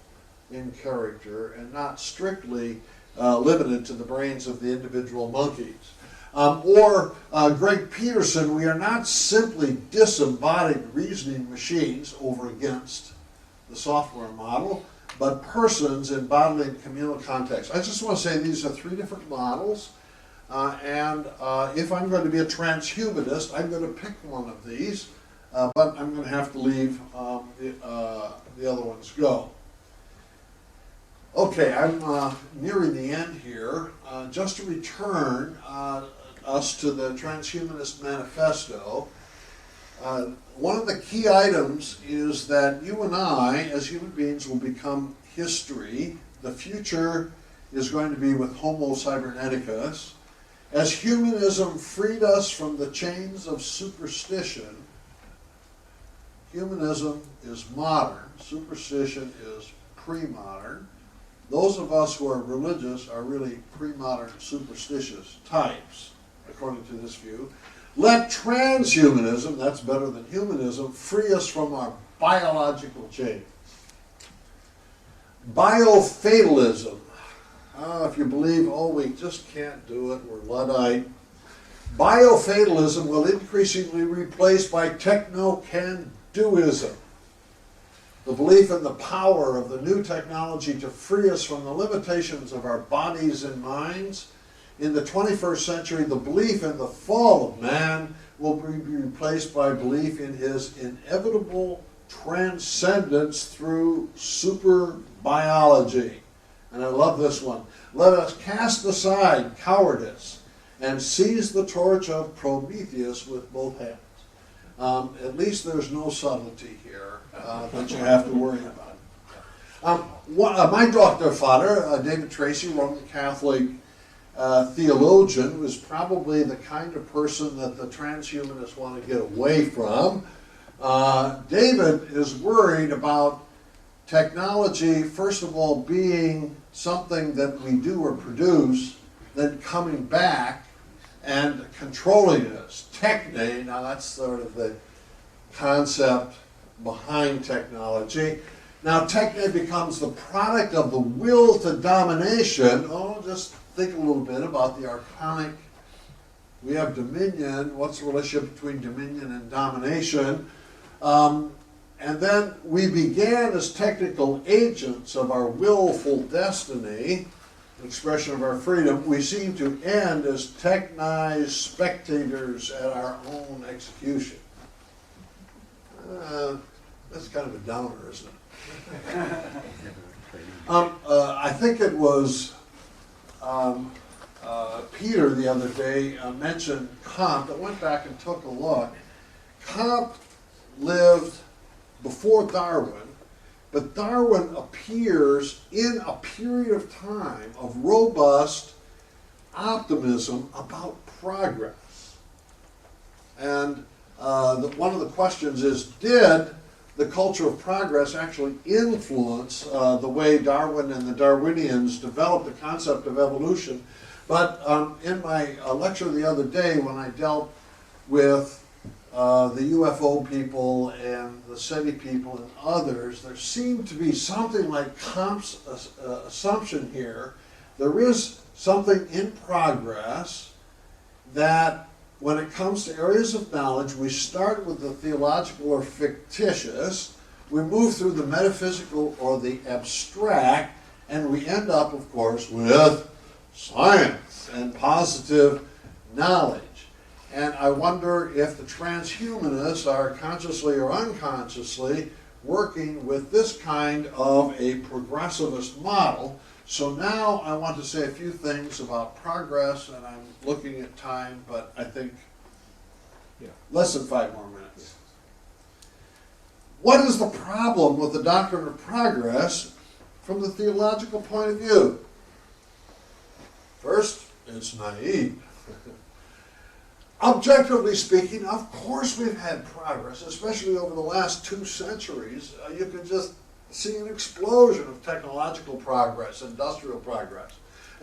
in character and not strictly limited to the brains of the individual monkeys. Greg Peterson, we are not simply disembodied reasoning machines over against the software model, but persons embodying communal context. I just want to say these are three different models, and if I'm going to be a transhumanist, I'm going to pick one of these, but I'm going to have to leave the other ones go. Okay, I'm nearing the end here. Just to return us to the Transhumanist Manifesto, one of the key items is that you and I, as human beings, will become history. The future is going to be with Homo cyberneticus. As humanism freed us from the chains of superstition, humanism is modern, superstition is pre-modern. Those of us who are religious are really pre-modern superstitious types, according to this view. Let transhumanism, that's better than humanism, free us from our biological chains. Biofatalism. If you believe, oh, we just can't do it, we're Luddite. Biofatalism will increasingly be replaced by techno-can-doism. The belief in the power of the new technology to free us from the limitations of our bodies and minds. In the 21st century, the belief in the fall of man will be replaced by belief in his inevitable transcendence through super biology. And I love this one. Let us cast aside cowardice and seize the torch of Prometheus with both hands. At least there's no subtlety here that you have to worry about. My doctor father, David Tracy, Roman Catholic theologian, was probably the kind of person that the transhumanists want to get away from. David is worried about technology, first of all, being something that we do or produce, then coming back and controlling us. Techne, now that's sort of the concept behind technology. Now techne becomes the product of the will to domination. Oh, just think a little bit about the archonic. We have dominion. What's the relationship between dominion and domination? And then we began as technical agents of our willful destiny, expression of our freedom. We seem to end as technized spectators at our own execution. That's kind of a downer, isn't it? I think it was Peter the other day mentioned Kant. I went back and took a look. Kant lived before Darwin, but Darwin appears in a period of time of robust optimism about progress. And one of the questions is, did the culture of progress actually influence the way Darwin and the Darwinians developed the concept of evolution? But in my lecture the other day, when I dealt with the UFO people and the SETI people and others, there seemed to be something like Kant's assumption here. There is something in progress that when it comes to areas of knowledge, we start with the theological or fictitious, we move through the metaphysical or the abstract, and we end up, of course, with science and positive knowledge. And I wonder if the transhumanists are consciously or unconsciously working with this kind of a progressivist model. So now I want to say a few things about progress, and I'm looking at time, but I think less than 5 more minutes. What is the problem with the doctrine of progress from the theological point of view? First, it's naive. Objectively speaking, of course we've had progress, especially over the last 2 centuries. You can just see an explosion of technological progress, industrial progress.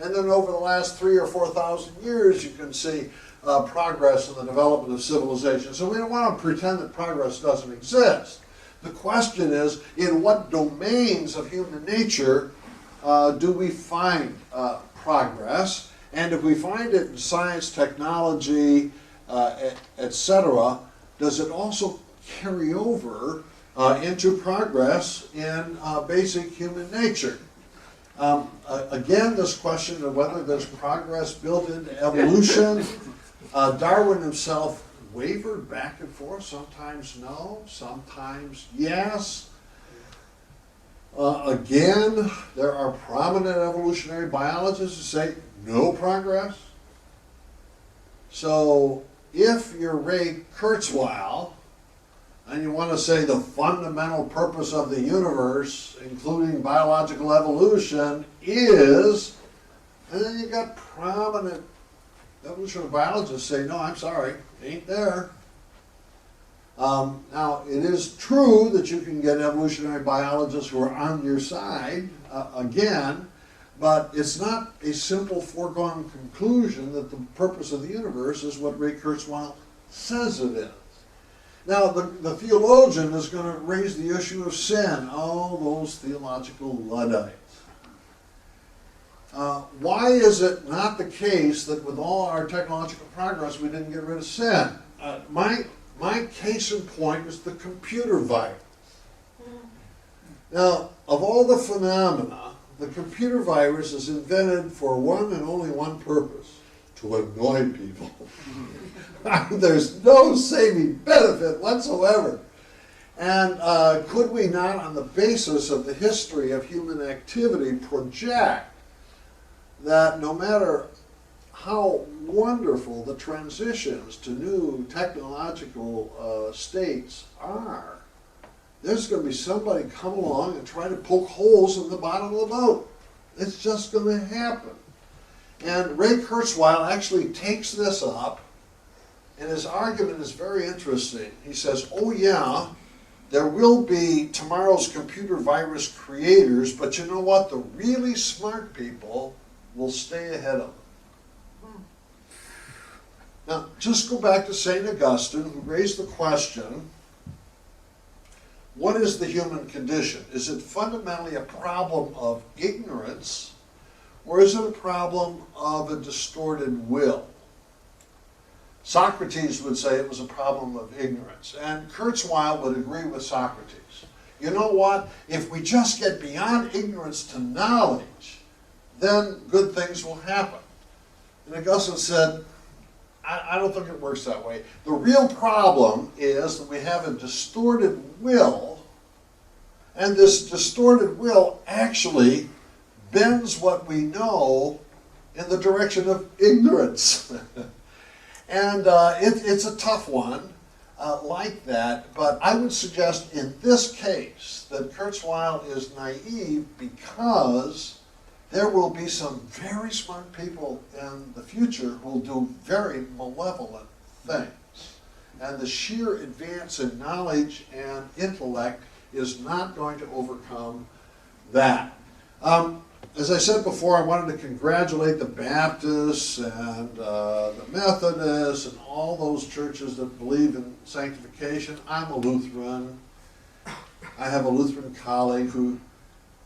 And then over the last 3,000 or 4,000 years, you can see progress in the development of civilization. So we don't want to pretend that progress doesn't exist. The question is, in what domains of human nature do we find progress? And if we find it in science, technology, etc., does it also carry over into progress in basic human nature? Again, this question of whether there's progress built into evolution, Darwin himself wavered back and forth, sometimes no, sometimes yes. Again, there are prominent evolutionary biologists who say no progress. So if you're Ray Kurzweil and you want to say the fundamental purpose of the universe, including biological evolution, is, and then you got prominent evolutionary biologists say, no, I'm sorry, ain't there. Now, it is true that you can get evolutionary biologists who are on your side, again, but it's not a simple foregone conclusion that the purpose of the universe is what Ray Kurzweil says it is. Now, the theologian is going to raise the issue of sin. Oh, those theological Luddites. Why is it not the case that with all our technological progress we didn't get rid of sin? My case in point is the computer virus. Now, of all the phenomena, the computer virus is invented for one and only one purpose: to annoy people. There's no saving benefit whatsoever. And could we not, on the basis of the history of human activity, project that no matter how wonderful the transitions to new technological states are, there's going to be somebody come along and try to poke holes in the bottom of the boat. It's just going to happen. And Ray Kurzweil actually takes this up, and his argument is very interesting. He says, oh yeah, there will be tomorrow's computer virus creators, but you know what? The really smart people will stay ahead of them. Now, just go back to St. Augustine, who raised the question, what is the human condition? Is it fundamentally a problem of ignorance, or is it a problem of a distorted will? Socrates would say it was a problem of ignorance, and Kurzweil would agree with Socrates. You know what? If we just get beyond ignorance to knowledge, then good things will happen. And Augustine said, I don't think it works that way. The real problem is that we have a distorted will, and this distorted will actually bends what we know in the direction of ignorance. And it's a tough one like that, but I would suggest in this case that Kurzweil is naive because there will be some very smart people in the future who will do very malevolent things. And the sheer advance in knowledge and intellect is not going to overcome that. As I said before, I wanted to congratulate the Baptists and the Methodists and all those churches that believe in sanctification. I'm a Lutheran. I have a Lutheran colleague who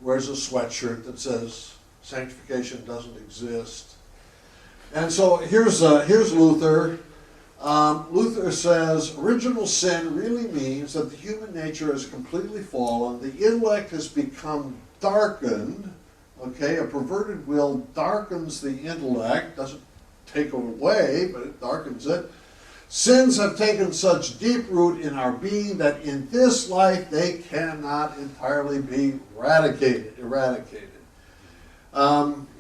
wears a sweatshirt that says sanctification doesn't exist. And so here's Luther. Luther says, original sin really means that the human nature has completely fallen, the intellect has become darkened, okay, a perverted will darkens the intellect, doesn't take it away, but it darkens it. Sins have taken such deep root in our being that in this life they cannot entirely be eradicated.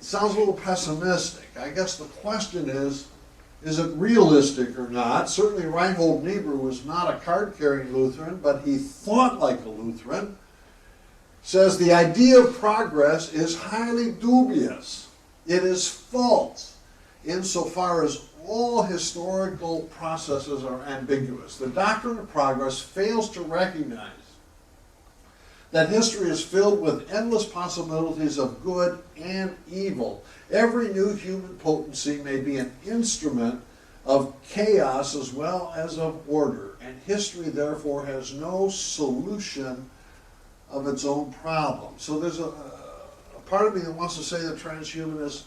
Sounds a little pessimistic. I guess the question is it realistic or not? Certainly Reinhold Niebuhr was not a card-carrying Lutheran, but he thought like a Lutheran. Says the idea of progress is highly dubious. It is false insofar as all historical processes are ambiguous. The doctrine of progress fails to recognize that history is filled with endless possibilities of good and evil. Every new human potency may be an instrument of chaos as well as of order, and history therefore has no solution of its own problem. So there's a part of me that wants to say that transhumanists,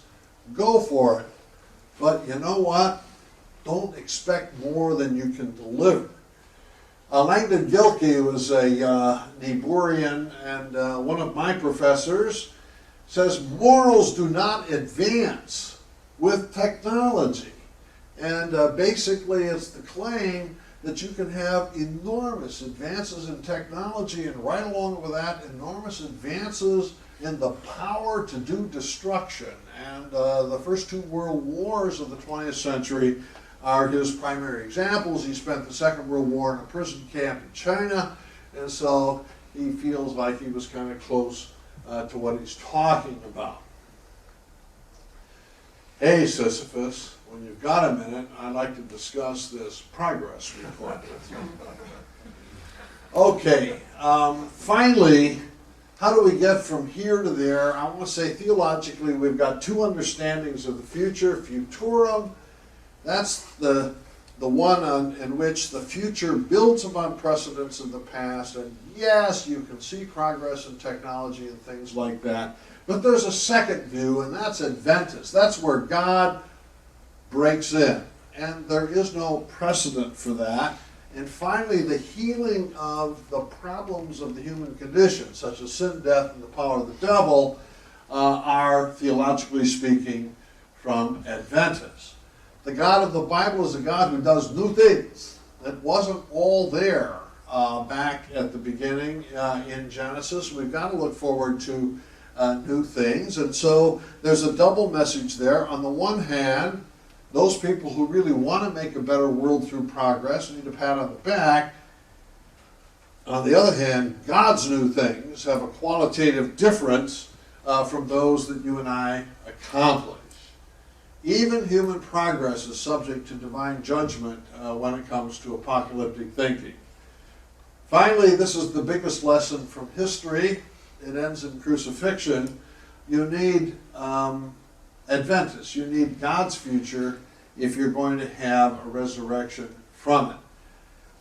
go for it, but you know what? Don't expect more than you can deliver. Langdon Gilkey was a Niebuhrian, and one of my professors says morals do not advance with technology. And basically it's the claim that you can have enormous advances in technology, and right along with that, enormous advances in the power to do destruction. And the first two world wars of the 20th century are his primary examples. He spent the Second World War in a prison camp in China, and so he feels like he was kind of close to what he's talking about. Hey, Sisyphus, when you've got a minute, I'd like to discuss this progress report with you. Okay, finally, how do we get from here to there? I want to say theologically we've got two understandings of the future. Futurum, that's the one in which the future builds upon precedents of the past, and yes, you can see progress in technology and things like that, but there's a second view, and that's Adventist. That's where God breaks in, and there is no precedent for that. And finally, the healing of the problems of the human condition, such as sin, death, and the power of the devil, are, theologically speaking, from Adventists. The God of the Bible is a God who does new things. That wasn't all there back at the beginning in Genesis. We've got to look forward to new things. And so there's a double message there. On the one hand, those people who really want to make a better world through progress need a pat on the back. On the other hand, God's new things have a qualitative difference from those that you and I accomplish. Even human progress is subject to divine judgment when it comes to apocalyptic thinking. Finally, this is the biggest lesson from history. It ends in crucifixion. You need Adventists. You need God's future if you're going to have a resurrection from it.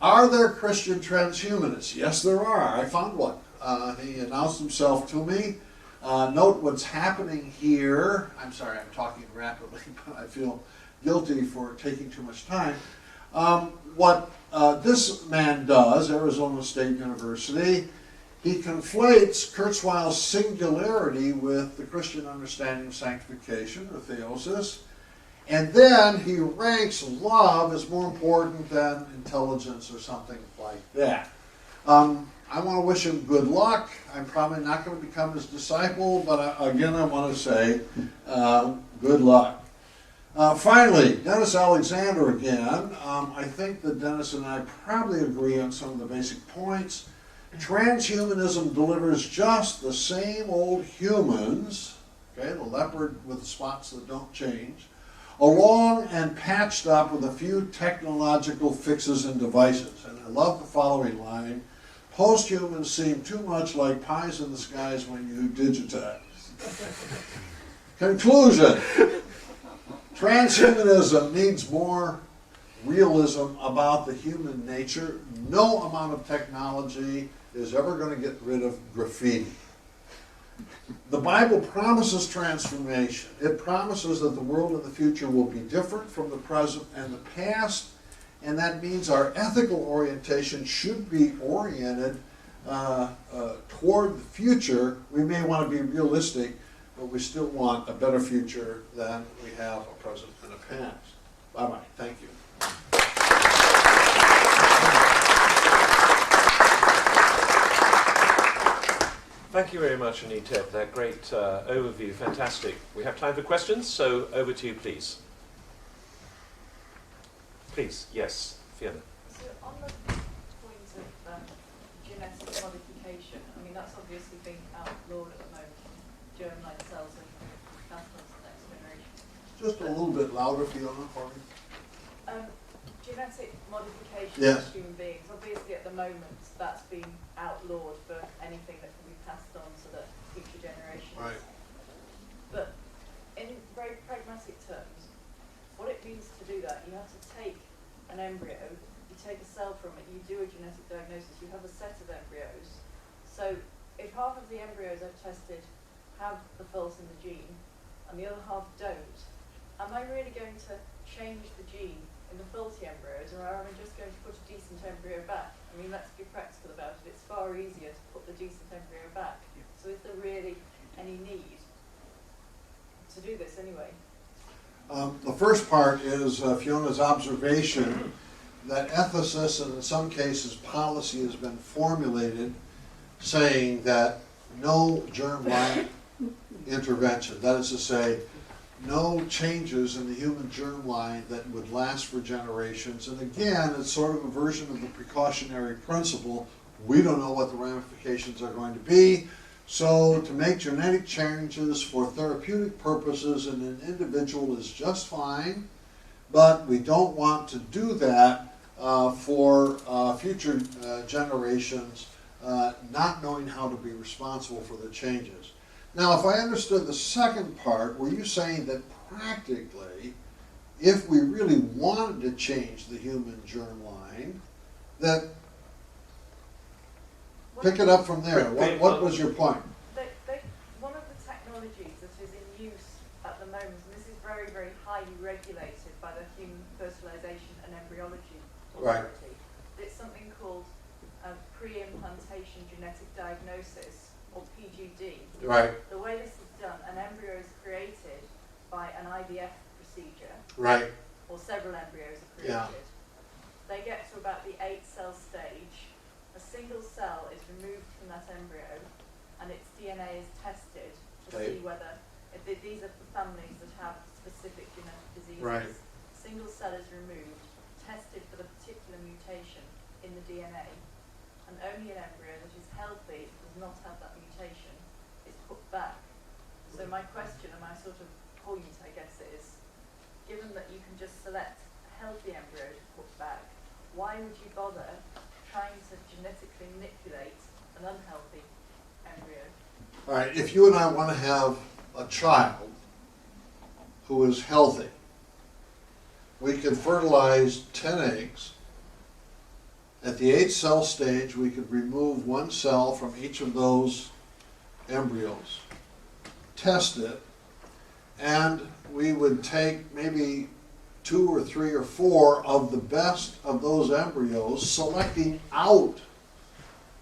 Are there Christian transhumanists? Yes, there are. I found one. He announced himself to me. Note what's happening here. I'm sorry, I'm talking rapidly, but I feel guilty for taking too much time. What this man does, Arizona State University, he conflates Kurzweil's singularity with the Christian understanding of sanctification, or theosis, and then he ranks love as more important than intelligence or something like that. I want to wish him good luck. I'm probably not going to become his disciple, but again, I want to say good luck. Finally, Dennis Alexander again. I think that Dennis and I probably agree on some of the basic points. Transhumanism delivers just the same old humans, okay, the leopard with spots that don't change, along and patched up with a few technological fixes and devices. And I love the following line: post-humans seem too much like pies in the skies when you digitize. Conclusion: transhumanism needs more realism about the human nature. No amount of technology is ever going to get rid of graffiti. The Bible promises transformation. It promises that the world in the future will be different from the present and the past, and that means our ethical orientation should be oriented toward the future. We may want to be realistic, but we still want a better future than we have a present and a past. Bye-bye. Thank you. Thank you very much, Anita, for that great overview. Fantastic. We have time for questions, so over to you, please. Please, yes, Fiona. So on the point of genetic modification, I mean that's obviously being outlawed at the moment. Germline cells are passed on to the next generation. Just a little bit louder, Fiona, for me. Genetic modification Yes. of human beings, obviously at the moment that's being outlawed for anything that can be passed on to the future generations. Right. But in very pragmatic terms, what it means to do that, you have to take an embryo, you take a cell from it, you do a genetic diagnosis, you have a set of embryos. So if half of the embryos I've tested have the fault in the gene and the other half don't, am I really going to change the gene in the faulty embryos, or am I just going to put a decent embryo back? I mean, let's be practical about it. It's far easier to put the decent embryo back. So is there really any need to do this anyway? The first part is Fiona's observation that ethicists and in some cases policy has been formulated saying that no germline intervention, that is to say, no changes in the human germline that would last for generations. And again, it's sort of a version of the precautionary principle. We don't know what the ramifications are going to be. So to make genetic changes for therapeutic purposes in an individual is just fine, but we don't want to do that for future generations, not knowing how to be responsible for the changes. Now, if I understood the second part, were you saying that practically, if we really wanted to change the human germline, that, pick it up from there. What was your point? One of the technologies that is in use at the moment, and this is very, very highly regulated by the Human Fertilization and Embryology Authority, it's something called pre-implantation genetic diagnosis, or PGD. Right. The way this is done, an embryo is created by an IVF procedure, Right. or several embryos are created. Yeah. They get to about the 8-cell stage. A single cell is removed from that embryo, and its DNA is tested to see whether, these are for families that have specific genetic diseases. Right. A single cell is removed, tested for the particular mutation in the DNA, and only an embryo that is healthy, does not have that mutation, is put back. So my question, and my sort of point, I guess, is, given that you can just select a healthy embryo to put back, why would you bother trying to genetically manipulate an unhealthy embryo? All right, if you and I want to have a child who is healthy, we could fertilize 10 eggs. At the 8-cell stage, we could remove 1 cell from each of those embryos, test it, and we would take maybe 2 or 3 or 4 of the best of those embryos, selecting out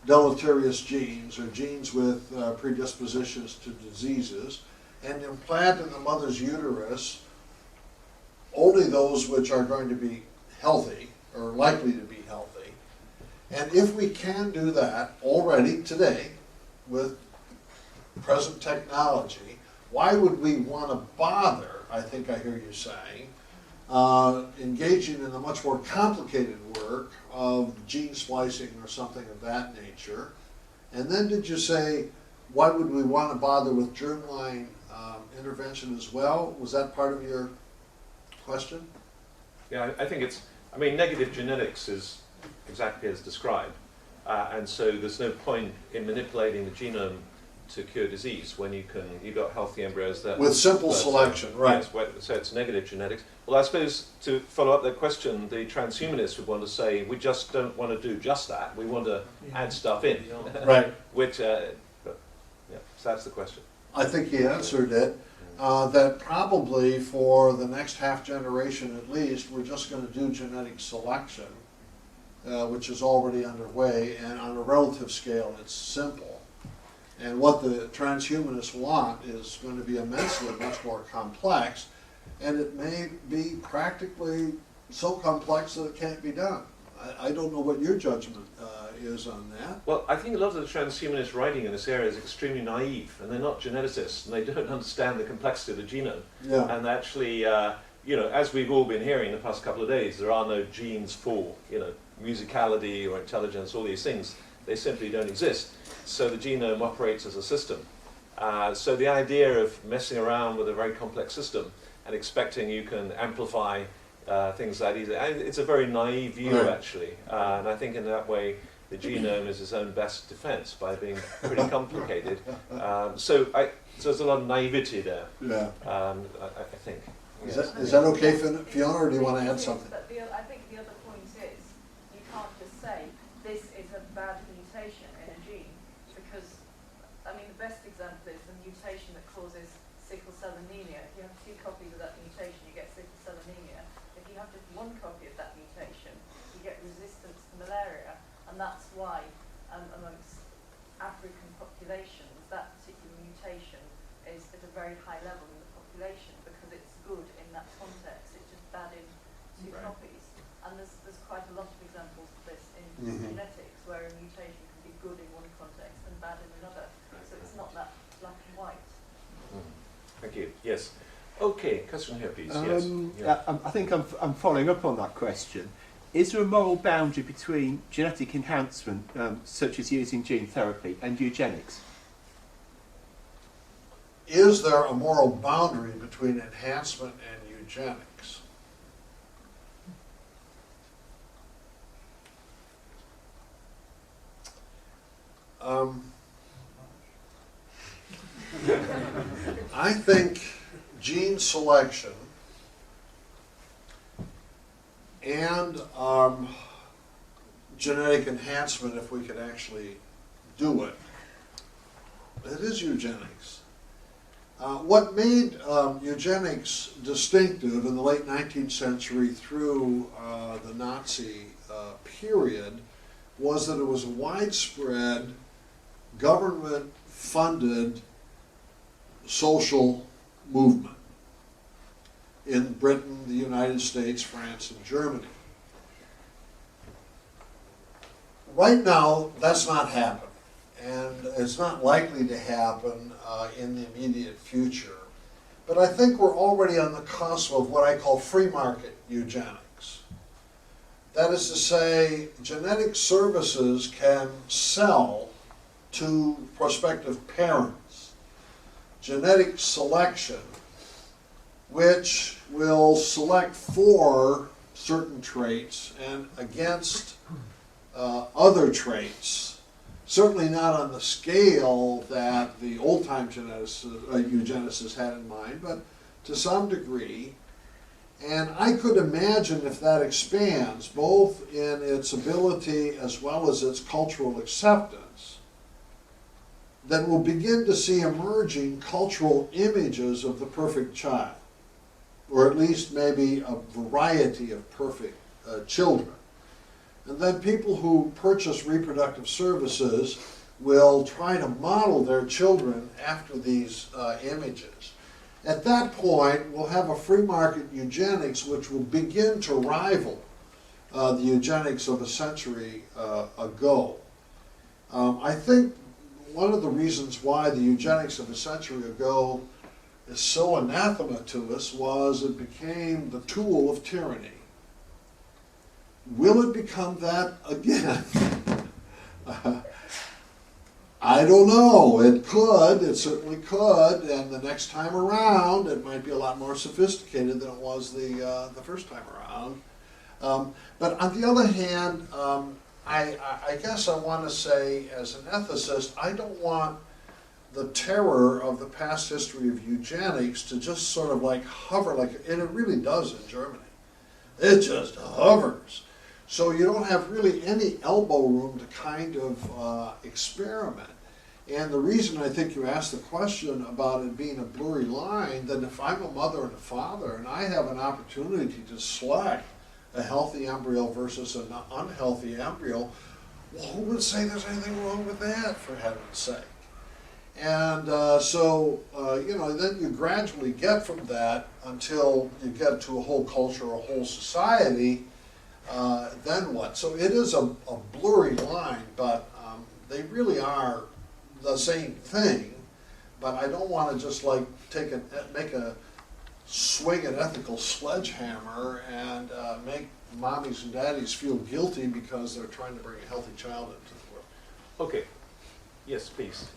deleterious genes or genes with predispositions to diseases, and implant in the mother's uterus only those which are going to be healthy or likely to be healthy. And if we can do that already today with present technology, why would we want to bother, I think I hear you saying, engaging in the much more complicated work of gene splicing or something of that nature? And then did you say, why would we want to bother with germline intervention as well? Was that part of your question? Yeah, I think it's, I mean, negative genetics is exactly as described. And so there's no point in manipulating the genome to cure disease when you've got healthy embryos that... With simple selection, right. Yes, so it's negative genetics. Well, I suppose to follow up that question, the transhumanists would want to say, we just don't want to do just that. We want to add stuff in. Right. Which, so that's the question. I think he answered it. that probably for the next half generation at least, we're just going to do genetic selection, which is already underway, and on a relative scale, it's simple. And what the transhumanists want is going to be immensely much more complex, and it may be practically so complex that it can't be done. I don't know what your judgment is on that. Well, I think a lot of the transhumanist writing in this area is extremely naive, and they're not geneticists, and they don't understand the complexity of the genome. Yeah. And actually, you know, as we've all been hearing the past couple of days, there are no genes for, you know, musicality or intelligence, all these things. They simply don't exist. So the genome operates as a system. So the idea of messing around with a very complex system and expecting you can amplify things that easily, it's a very naive view, actually. And I think in that way, the genome is its own best defense by being pretty complicated. So there's a lot of naivety there, Yeah. I think. Is Yes. that okay, Fiona, or do you want to add something? But I think the other point is, you can't just say, this is a bad mutation in a gene, because, I mean, the best example is the mutation that causes sickle cell anemia. If you have 2 copies of that mutation, you get sickle cell anemia. If you have just 1 copy of that mutation, you get resistance to malaria. And that's why, amongst African populations, that particular mutation is at a very high level in the population because it's good in that context. It's just bad in 2 copies. And there's quite a lot of examples of this in genetics, where a mutation can be good in one context and bad in another. So it's not that black and white. Thank you. Yes. Okay, question here, please. Yes. I think I'm following up on that question. Is there a moral boundary between genetic enhancement, such as using gene therapy, and eugenics? Is there a moral boundary between enhancement and eugenics? I think gene selection and genetic enhancement, if we could actually do it, it is eugenics. What made eugenics distinctive in the late 19th century through the Nazi period was that it was a widespread, government-funded social movement in Britain, the United States, France, and Germany. Right now, that's not happening, and it's not likely to happen in the immediate future. But I think we're already on the cusp of what I call free market eugenics. That is to say, genetic services can sell to prospective parents genetic selection, which will select for certain traits and against other traits, certainly not on the scale that the old-time eugenicists had in mind, but to some degree. And I could imagine if that expands, both in its ability as well as its cultural acceptance, then we'll begin to see emerging cultural images of the perfect child, or at least maybe a variety of perfect children. And then people who purchase reproductive services will try to model their children after these images. At that point, we'll have a free market eugenics which will begin to rival the eugenics of a century ago. I think one of the reasons why the eugenics of a century ago is so anathema to us was it became the tool of tyranny. Will it become that again? I don't know. It could. It certainly could. And the next time around, it might be a lot more sophisticated than it was the first time around. But on the other hand, I guess I want to say, as an ethicist, I don't want the terror of the past history of eugenics to just sort of like hover, and it really does in Germany. It just hovers. So you don't have really any elbow room to kind of experiment. And the reason I think you asked the question about it being a blurry line, then if I'm a mother and a father and I have an opportunity to select a healthy embryo versus an unhealthy embryo, well, who would say there's anything wrong with that, for heaven's sake? And then you gradually get from that until you get to a whole culture, a whole society, then what? So it is a blurry line, but they really are the same thing, but I don't want to just like make a swing an ethical sledgehammer and make mommies and daddies feel guilty because they're trying to bring a healthy child into the world. Okay. Yes, please.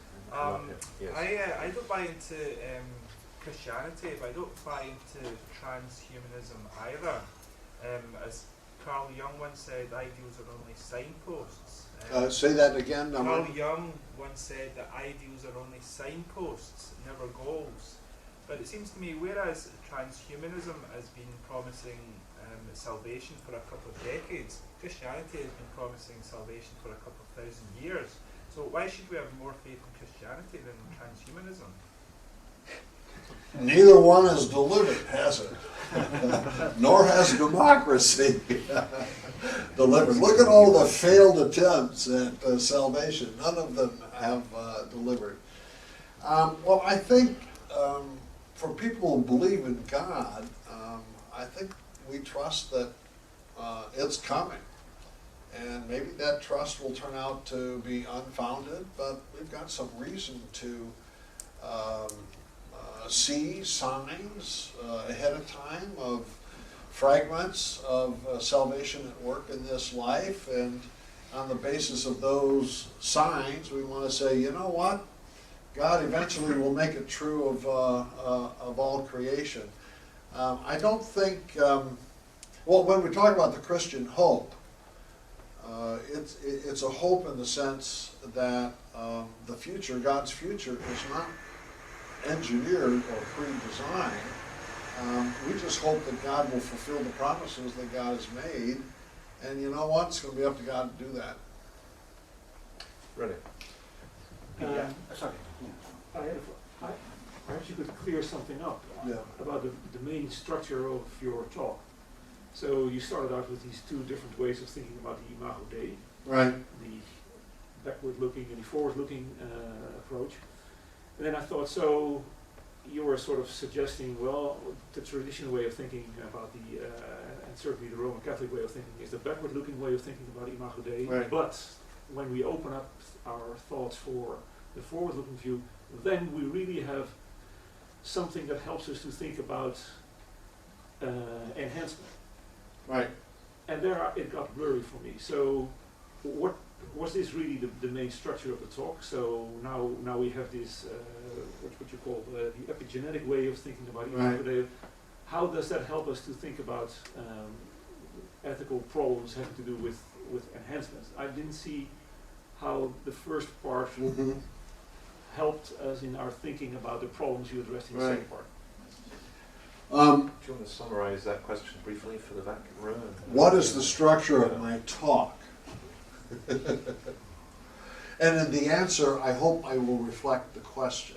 Yes. I don't buy into Christianity, but I don't buy into transhumanism either. As Carl Jung once said, ideals are only signposts. Say that again. Carl Jung once said that ideals are only signposts, never goals. But it seems to me, whereas transhumanism has been promising salvation for a couple of decades, Christianity has been promising salvation for a couple of thousand years. So why should we have more faith in Christianity than transhumanism? Neither one has delivered, has it? Nor has democracy delivered. Look at all the failed attempts at salvation. None of them have delivered. Well, I think for people who believe in God, I think we trust that it's coming. And maybe that trust will turn out to be unfounded, but we've got some reason to see signs ahead of time of fragments of salvation at work in this life, and on the basis of those signs, we want to say, you know what? God eventually will make it true of all creation. I don't think, well, when we talk about the Christian hope, it's a hope in the sense that the future, God's future, is not engineered or pre-designed. We just hope that God will fulfill the promises that God has made, and you know what? It's going to be up to God to do that. Ready? Sorry. Perhaps you could clear something up about the main structure of your talk. So you started out with these two different ways of thinking about the Imago Dei, Right. the backward-looking and the forward-looking approach. And then I thought, so you were sort of suggesting, well, the traditional way of thinking about and certainly the Roman Catholic way of thinking is the backward-looking way of thinking about Imago Dei. Right. But when we open up our thoughts for the forward-looking view, then we really have something that helps us to think about enhancement. Right. And it got blurry for me. So what was this really the main structure of the talk? So now we have this, what you call the epigenetic way of thinking about Imago Dei. How does that help us to think about ethical problems having to do with enhancements? I didn't see how the first part helped us in our thinking about the problems you addressed in the second part. Do you want to summarize that question briefly for the back row? What is the structure of my talk? And in the answer, I hope I will reflect the question.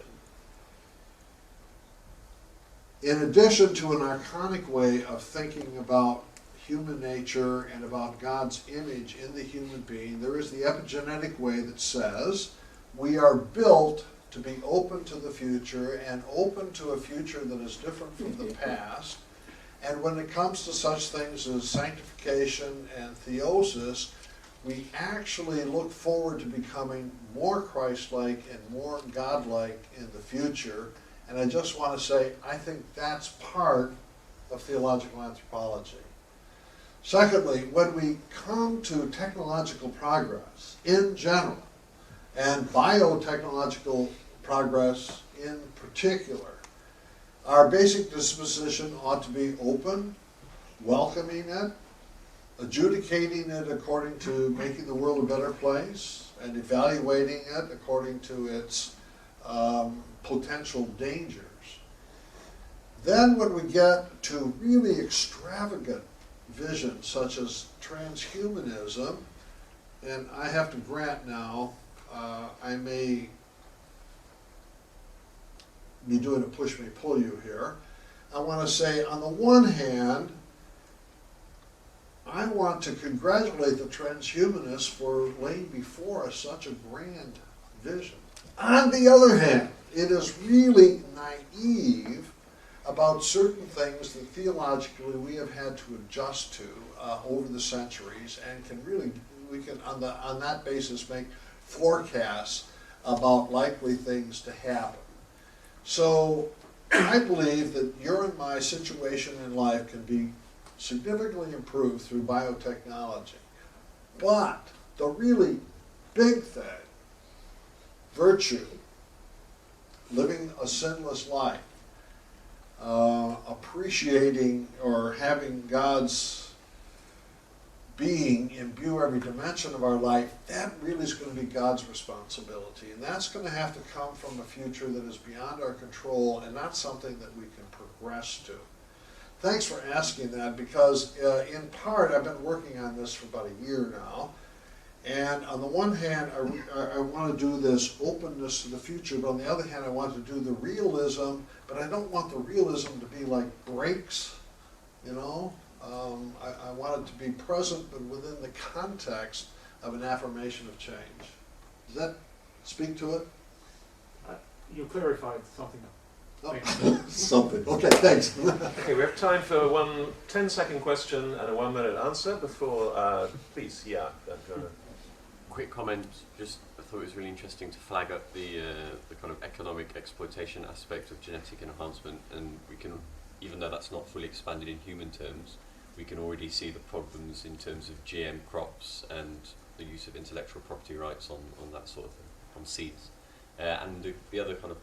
In addition to an archonic way of thinking about human nature and about God's image in the human being, there is the epigenetic way that says we are built to be open to the future and open to a future that is different from the past. And when it comes to such things as sanctification and theosis, we actually look forward to becoming more Christ-like and more God-like in the future. And I just want to say, I think that's part of theological anthropology. Secondly, when we come to technological progress in general, and biotechnological progress in particular, our basic disposition ought to be open, welcoming it, adjudicating it according to making the world a better place, and evaluating it according to its potential dangers. Then when we get to really extravagant visions such as transhumanism, and I have to grant now, I may be doing a push me, pull you here. I want to say, on the one hand, I want to congratulate the transhumanists for laying before us such a grand vision. On the other hand, it is really naive about certain things that theologically we have had to adjust to over the centuries, and we can on that basis make forecasts about likely things to happen. So I believe that your and my situation in life can be significantly improved through biotechnology. But the really big thing, virtue, living a sinless life, appreciating or having God's being imbue every dimension of our life, that really is going to be God's responsibility. And that's going to have to come from a future that is beyond our control and not something that we can progress to. Thanks for asking that, because in part I've been working on this for about a year now. And on the one hand, I want to do this openness to the future, but on the other hand, I want to do the realism, but I don't want the realism to be like breaks, you know? I want it to be present, but within the context of an affirmation of change. Does that speak to it? You clarified something. Oh, something. Okay, thanks. Okay, we have time for one 10-second question and a 1-minute answer before, please, yeah. Quick comment, just I thought it was really interesting to flag up the kind of economic exploitation aspect of genetic enhancement, and we can, even though that's not fully expanded in human terms, we can already see the problems in terms of GM crops and the use of intellectual property rights on that sort of thing, on seeds. And the other kind of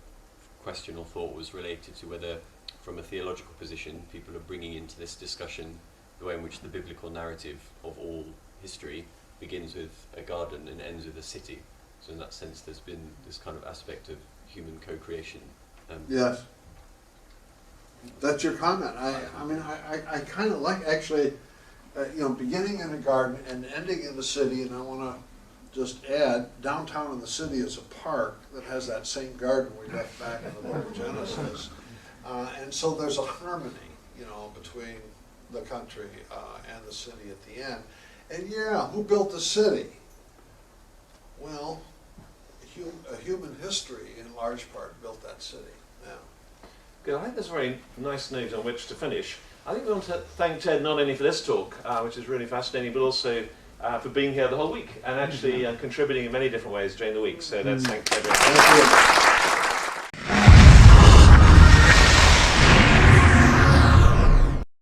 question or thought was related to whether, from a theological position, people are bringing into this discussion the way in which the biblical narrative of all history begins with a garden and ends with a city. So in that sense, there's been this kind of aspect of human co-creation. Yes. That's your comment. I mean, I kind of like, actually, beginning in a garden and ending in the city, and I want to just add, downtown in the city is a park that has that same garden we left back in the book of Genesis. And so there's a harmony, between the country and the city at the end. And yeah, who built the city? Well, human history, in large part, built that city. Yeah. Good. I think that's a very nice note on which to finish. I think we want to thank Ted not only for this talk, which is really fascinating, but also for being here the whole week and actually contributing in many different ways during the week. So let's thank Ted. Thank you.